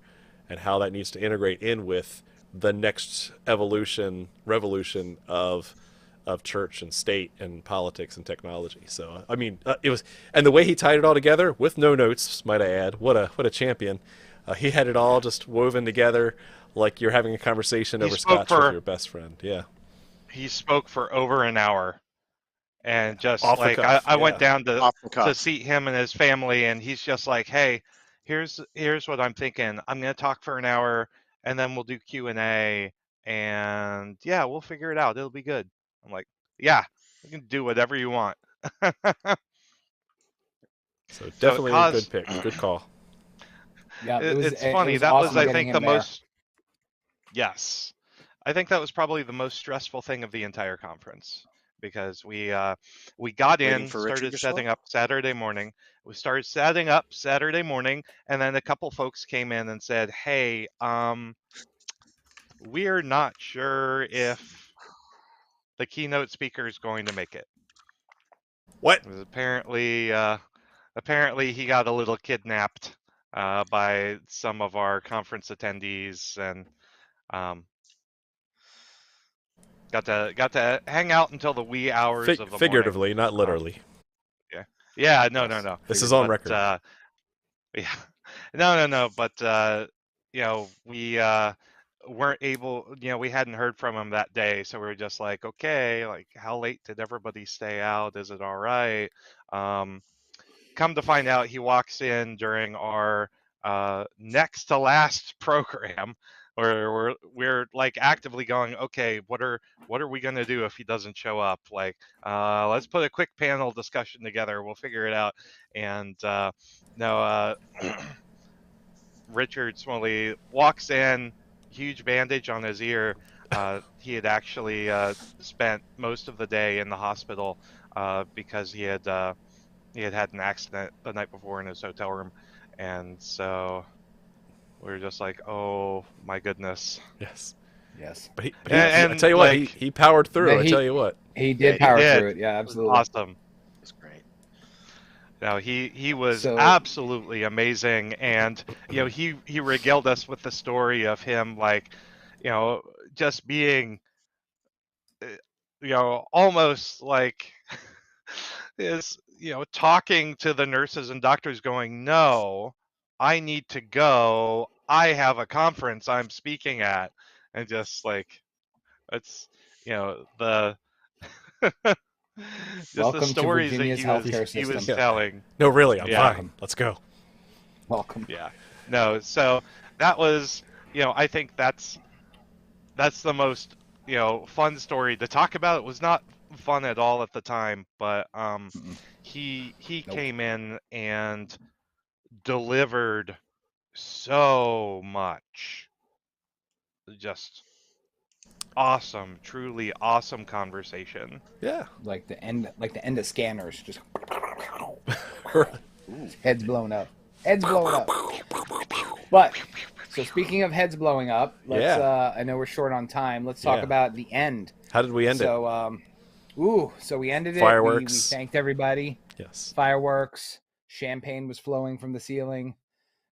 and how that needs to integrate in with the next revolution of church and state and politics and technology. So I mean, it was, and the way he tied it all together with no notes, might I add, what a champion. He had it all just woven together like you're having a conversation over scotch with your best friend. Yeah. He spoke for over an hour, and just Off the like cuff, I went down to cuff. see him and his family, and he's just like, hey, here's what I'm thinking. I'm going to talk for an hour, and then we'll do Q&A, and yeah, we'll figure it out. It'll be good. I'm like, yeah, you can do whatever you want. So definitely so a good pick, good call. Yeah, it's funny. That awesome was, I getting think, him the there. most. Yes, I think that was probably the most stressful thing of the entire conference, because we got Waiting in, for Richard started to show setting up? up Saturday morning. We started setting up Saturday morning, and then a couple folks came in and said, "Hey, we're not sure if the keynote speaker is going to make it." What? It was apparently he got a little kidnapped by some of our conference attendees, and got to hang out until the wee hours of the Figuratively, morning. not literally. Yeah, no. This is on But record. yeah, no. But we weren't able. We hadn't heard from him that day, so we were just like, okay, like how late did everybody stay out? Is it all right? Come to find out, he walks in during our next to last program, where we're like actively going, okay, what are we gonna do if he doesn't show up? Like, let's put a quick panel discussion together. We'll figure it out. And no, Richard Smalley walks in, huge bandage on his ear. He had actually spent most of the day in the hospital because he had had an accident the night before in his hotel room, and so we were just like, oh my goodness. Yes. Yes. But And I tell you like, what, he powered through. Yeah, I tell you what. He did Yeah, he power did. through it. Yeah, absolutely. Awesome. It's great. No, he was So- absolutely amazing, and he regaled us with the story of him, like, just being almost like is talking to the nurses and doctors going, no, I need to go, I have a conference I'm speaking at, and just like it's the just the Welcome to stories that Virginia's healthcare he was system. telling. No, really, I'm Yeah. fine. Let's go. Welcome. Yeah. No, so that was, I think that's the most, fun story to talk about. It was not fun at all at the time, but he Nope. came in and delivered so much. Just awesome, truly awesome conversation. Yeah. Like the end of scanners, just heads blown up. Heads blown up. But so speaking of heads blowing up, let's I know we're short on time. Let's talk about the end. How did we end it? So so we ended it. Fireworks. We thanked everybody. Yes. Fireworks, champagne was flowing from the ceiling,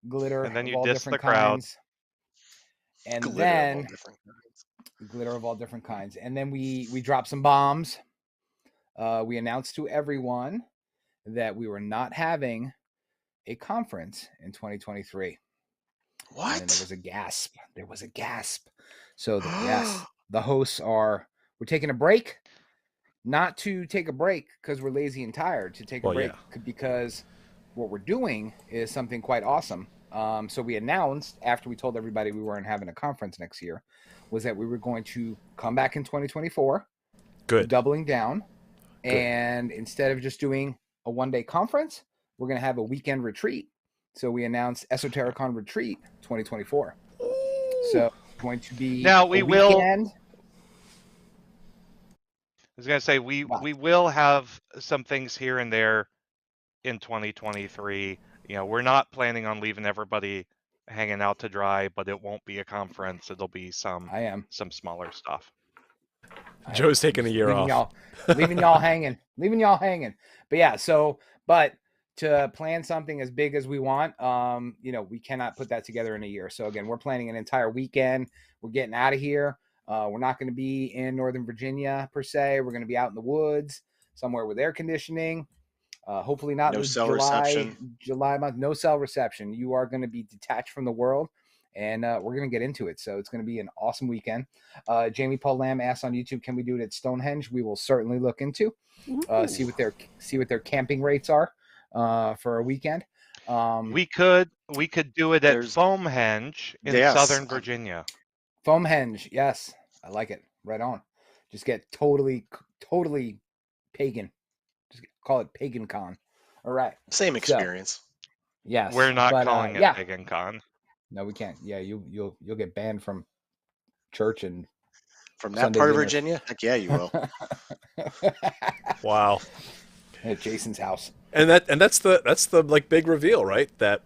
glitter And then of you all dissed different the crowd. kinds. And Glitter then of all different kinds. glitter of all different kinds. And then we dropped some bombs. We announced to everyone that we were not having a conference in 2023. What? And there was a gasp. There was a gasp. So yes, the hosts we're taking a break. Not to take a break because we're lazy and tired, to take a break because what we're doing is something quite awesome. So we announced after we told everybody we weren't having a conference next year, was that we were going to come back in 2024. Good. Doubling down. Good. And instead of just doing a one-day conference, we're going to have a weekend retreat. So we announced Esotericon Retreat 2024. So it's going to be now we will. I was going to say we will have some things here and there in 2023. We're not planning on leaving everybody hanging out to dry, but it won't be a conference. It'll be some smaller stuff. Joe's taking the year off. Leaving y'all hanging. But yeah, but to plan something as big as we want, we cannot put that together in a year. So again, we're planning an entire weekend. We're getting out of here. We're not going to be in Northern Virginia per se. We're going to be out in the woods somewhere with air conditioning. Hopefully not no cell reception. July month. No cell reception. You are going to be detached from the world, and we're going to get into it. So it's going to be an awesome weekend. Jamie Paul Lamb asked on YouTube, "Can we do it at Stonehenge?" We will certainly look into see what their camping rates are for a weekend. We could do it at Foamhenge in Southern Virginia. Foamhenge, yes, I like it. Right on. Just get totally pagan. Just call it Pagan Con. All right. Same experience. So, yes. We're not calling it Pagan Con. No, we can't. Yeah, you'll get banned from church and from that Sunday part dinners. Of Virginia. Heck yeah, you will. Wow. At Jason's house. And that's the like big reveal, right? That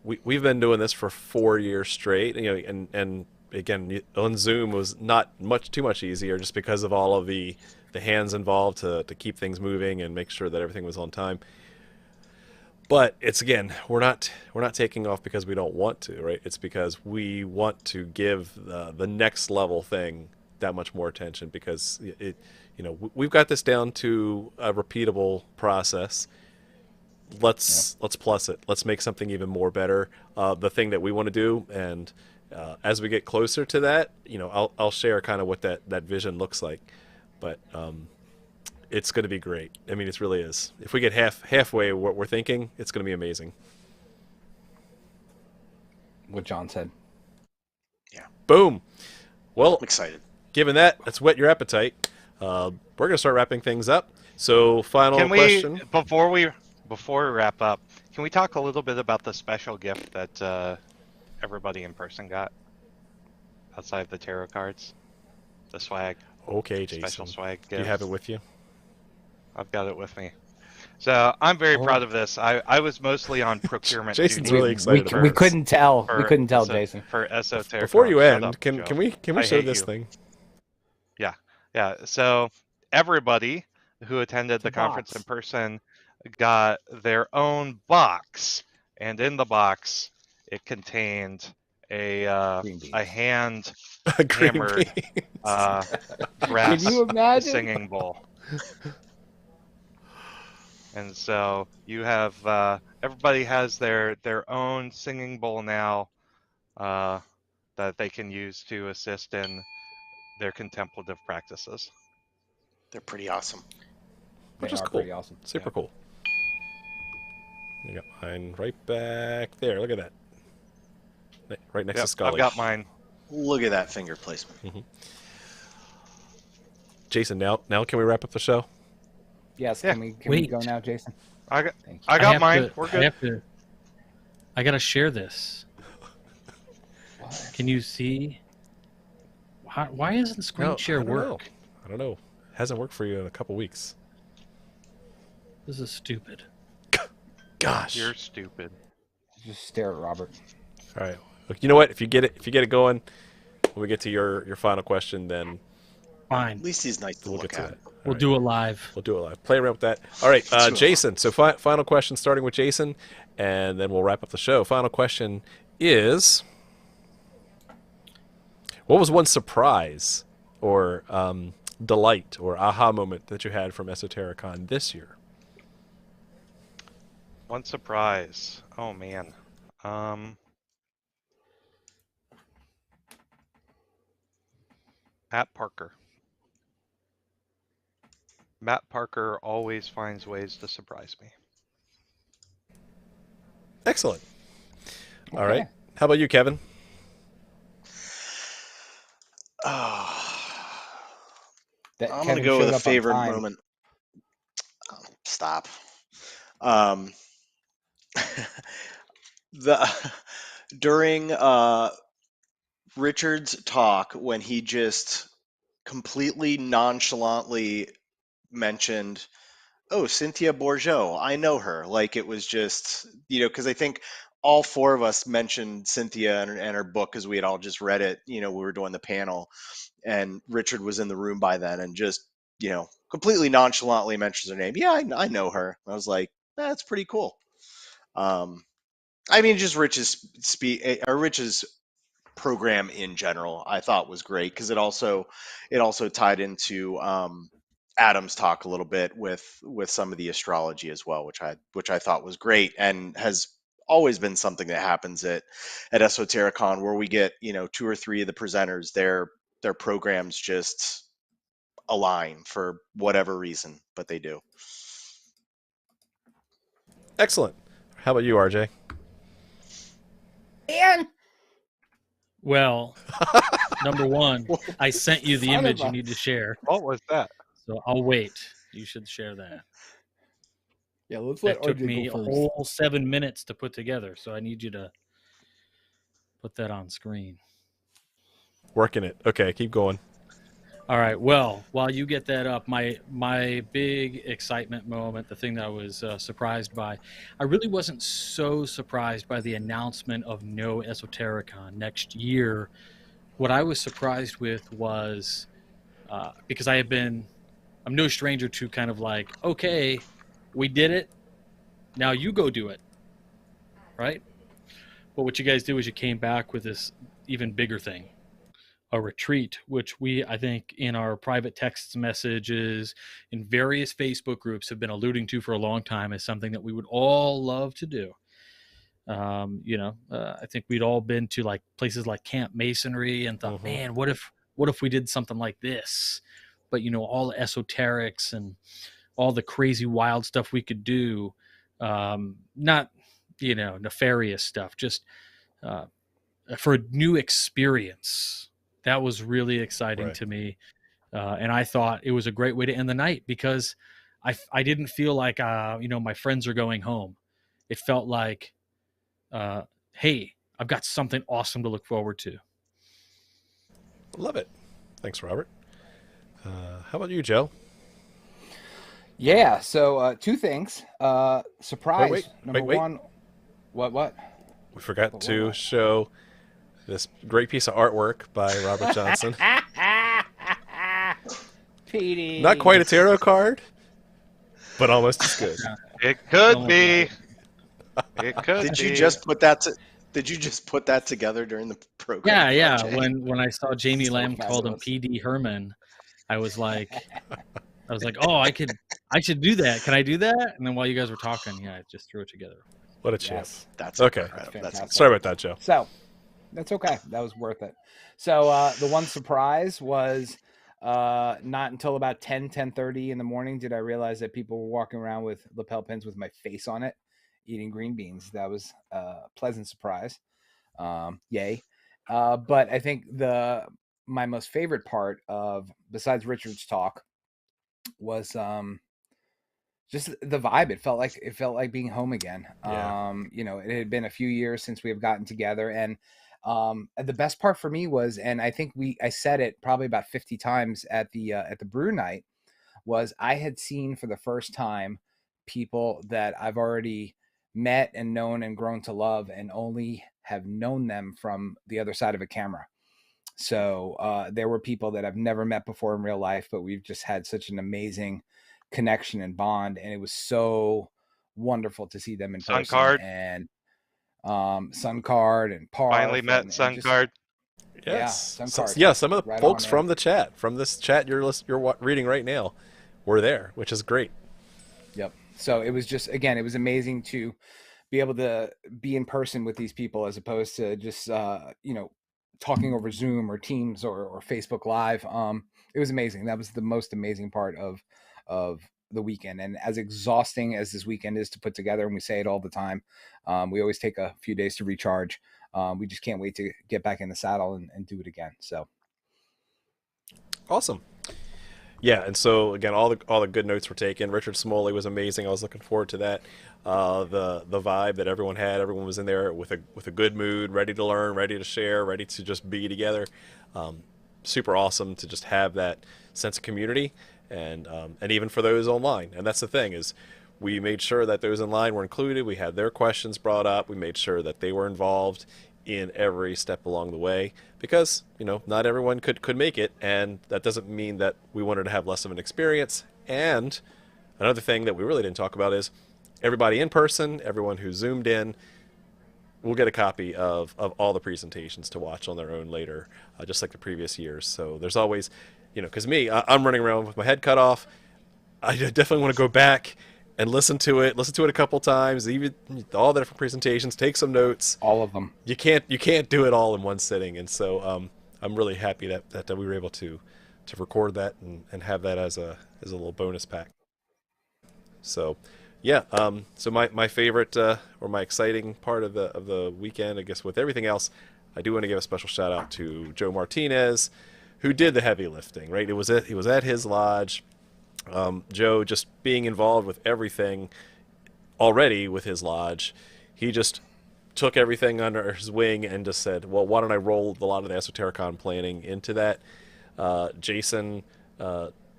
we've been doing this for 4 years straight. And again, on Zoom was not too much easier just because of all of the hands involved to keep things moving and make sure that everything was on time. But it's, again, we're not taking off because we don't want to, right? It's because we want to give the next level thing that much more attention, because we've got this down to a repeatable process. Let's plus it. Let's make something even more better. The thing that we want to do, and as we get closer to that, I'll share kind of what that vision looks like. But it's going to be great. I mean, it really is. If we get halfway what we're thinking, it's going to be amazing. What John said. Yeah. Boom. Well, I'm excited. Given that's whet your appetite, we're going to start wrapping things up. So, final question. Before we wrap up, can we talk a little bit about the special gift that everybody in person got outside of the tarot cards? The swag. Okay, Jason. Special swag gift. Do you have it with you? I've got it with me. So I'm very proud of this. I was mostly on procurement. Jason's really excited. We couldn't tell. We couldn't tell, Jason. For Esoteric. Before you end, can we show this thing? Yeah. So everybody who attended the conference in person got their own box, and in the box it contained a hand Green hammered beans. brass you imagine? singing bowl. And so you have everybody has their own singing bowl now that they can use to assist in their contemplative practices. They're pretty awesome. Which They is are cool. pretty awesome. Super Yeah. cool. You got mine right back there. Look at that. Right next Yep, to Scully. I've got mine. Look at that finger placement. Jason, now can we wrap up the show? Yes. Yeah. Can we Wait. go now, Jason? I got Thank you. I got have mine. to- We're good. I gotta share this. What? Can you see? Why isn't screen share I don't know. work? I don't know. Hasn't worked for you in a couple weeks. This is stupid. Gosh. You're stupid. Just stare at Robert. All right. Look, you know what? If you get it going, when we get to your final question, then Fine. At least he's nice to we'll look get to at. that. We'll do it live. We'll do it live. Play around with that. All right, Let's do it Jason. So final question, starting with Jason, and then we'll wrap up the show. Final question is: what was one surprise or delight or aha moment that you had from Esotericon this year? One surprise. Oh man. Matt Parker. Matt Parker always finds ways to surprise me. Excellent. All Okay. right. How about you, Kevin? That I'm Kevin gonna go showed with a up on favorite time. moment. Stop. The during Richard's talk when he just completely nonchalantly mentioned, "Oh, Cynthia Bourgeot, I know her." Like it was just, because I think all four of us mentioned Cynthia and her book because we had all just read it. We were doing the panel, and Richard was in the room by then, and just completely nonchalantly mentions her name. Yeah, I know her. I was like, that's pretty cool. I mean, just Rich's program in general, I thought was great because it also tied into Adam's talk a little bit with some of the astrology as well, which I thought was great and has always been something that happens at Esotericon where we get two or three of the presenters, their programs just align for whatever reason, but they do. Excellent. How about you, RJ? And Well, number one, I sent you the Son of image you a- need to share, What was that? so I'll wait. You should share that. yeah, let's let That took RJ me a go first. whole 7 minutes to put together, so I need you to put that on screen. Working it. Okay, keep going. All right. Well, while you get that up, my big excitement moment, the thing that I was surprised by, I really wasn't so surprised by the announcement of no Esotericon next year. What I was surprised with was because I'm no stranger to kind of like, okay, we did it, now you go do it, right? But what you guys do is you came back with this even bigger thing. A retreat, which I think in our private text messages in various Facebook groups have been alluding to for a long time as something that we would all love to do. I think we'd all been to like places like Camp Masonry and thought, man, what if we did something like this? But all the esoterics and all the crazy wild stuff we could do, not nefarious stuff, just for a new experience. That was really exciting to me. And I thought it was a great way to end the night because I didn't feel like, my friends are going home. It felt like, hey, I've got something awesome to look forward to. Love it. Thanks, Robert. How about you, Joe? Yeah, so two things. Surprise. Wait. Number one. What? We forgot to show this great piece of artwork by Robert Johnson. Petey. Not quite a tarot card, but almost as good. It could be. It could Did be. you just put that Did you just put that together during the program? Yeah. RJ? When I saw Jamie So Lamb called him fabulous. PD Herman, I was like, oh, I should do that. Can I do that? And then while you guys were talking, I just threw it together. What a champ. Yes. That's Okay. incredible. That's fantastic. Sorry about that, Joe. So that's okay. That was worth it. So the one surprise was not until about 10:30 in the morning did I realize that people were walking around with lapel pins with my face on it, eating green beans. That was a pleasant surprise. Yay. But I think my most favorite part of, besides Richard's talk, was just the vibe. It felt like being home again. Yeah. It had been a few years since we have gotten together, and the best part for me was, and I think I said it probably about 50 times at the brew night, was I had seen for the first time people that I've already met and known and grown to love, and only have known them from the other side of a camera. So there were people that I've never met before in real life, but we've just had such an amazing connection and bond, and it was so wonderful to see them in person. Suncard. And Suncard and Parth. Finally met and Suncard. Yes. Yeah, So, Suncard. some of the Right folks on, from the chat, from this chat you're reading right now, were there, which is great. Yep. So it was just, again, it was amazing to be able to be in person with these people as opposed to just, talking over Zoom or Teams or Facebook Live. It was amazing. That was the most amazing part of the weekend. And as exhausting as this weekend is to put together, and we say it all the time, we always take a few days to recharge. We just can't wait to get back in the saddle and do it again. So Awesome. Yeah, and so again, all the good notes were taken. Richard Smalley was amazing. I was looking forward to that. The vibe that everyone had. Everyone was in there with a good mood, ready to learn, ready to share, ready to just be together. Super awesome to just have that sense of community, and even for those online. And that's the thing, is we made sure that those online were included. We had their questions brought up. We made sure that they were involved in every step along the way, because not everyone could make it, and that doesn't mean that we wanted to have less of an experience. And another thing that we really didn't talk about is everybody in person, everyone who zoomed in, will get a copy of all the presentations to watch on their own later, just like the previous years. So there's always, because I'm running around with my head cut off. I definitely want to go back and listen to it a couple times, even all the different presentations, take some notes. all of them. You can't do it all in one sitting, and so I'm really happy that we were able to record that and have that as a little bonus pack. So yeah, so my favorite or my exciting part of the weekend, I guess with everything else, I do want to give a special shout out to Joe Martinez, who did the heavy lifting. Right, he was at his lodge. Joe just being involved with everything already with his lodge, he just took everything under his wing and just said, well, why don't I roll a lot of the Esotericon planning into that? Jason,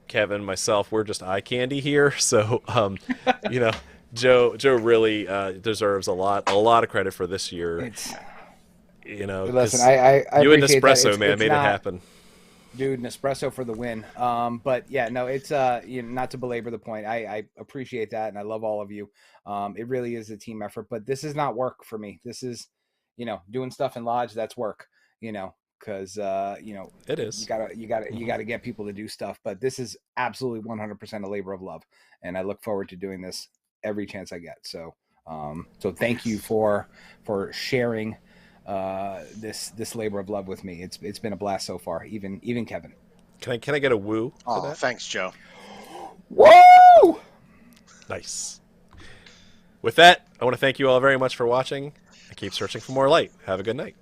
Kevin, myself, we're just eye candy here. So, Joe really deserves a lot of credit for this year. Listen, I you and appreciate Nespresso, that. man, made it happen. Dude, Nespresso for the win. But yeah, no, it's not to belabor the point. I appreciate that, and I love all of you. It really is a team effort, but this is not work for me. This is, doing stuff in lodge. That's work. Because it is. You gotta get people to do stuff. But this is absolutely 100% a labor of love, and I look forward to doing this every chance I get. So, so thank you for sharing this labor of love with me. It's been a blast so far. Even Kevin. Can I get a woo for Oh, that? thanks, Joe. Woo! Nice. With that, I want to thank you all very much for watching, and keep searching for more light. Have a good night.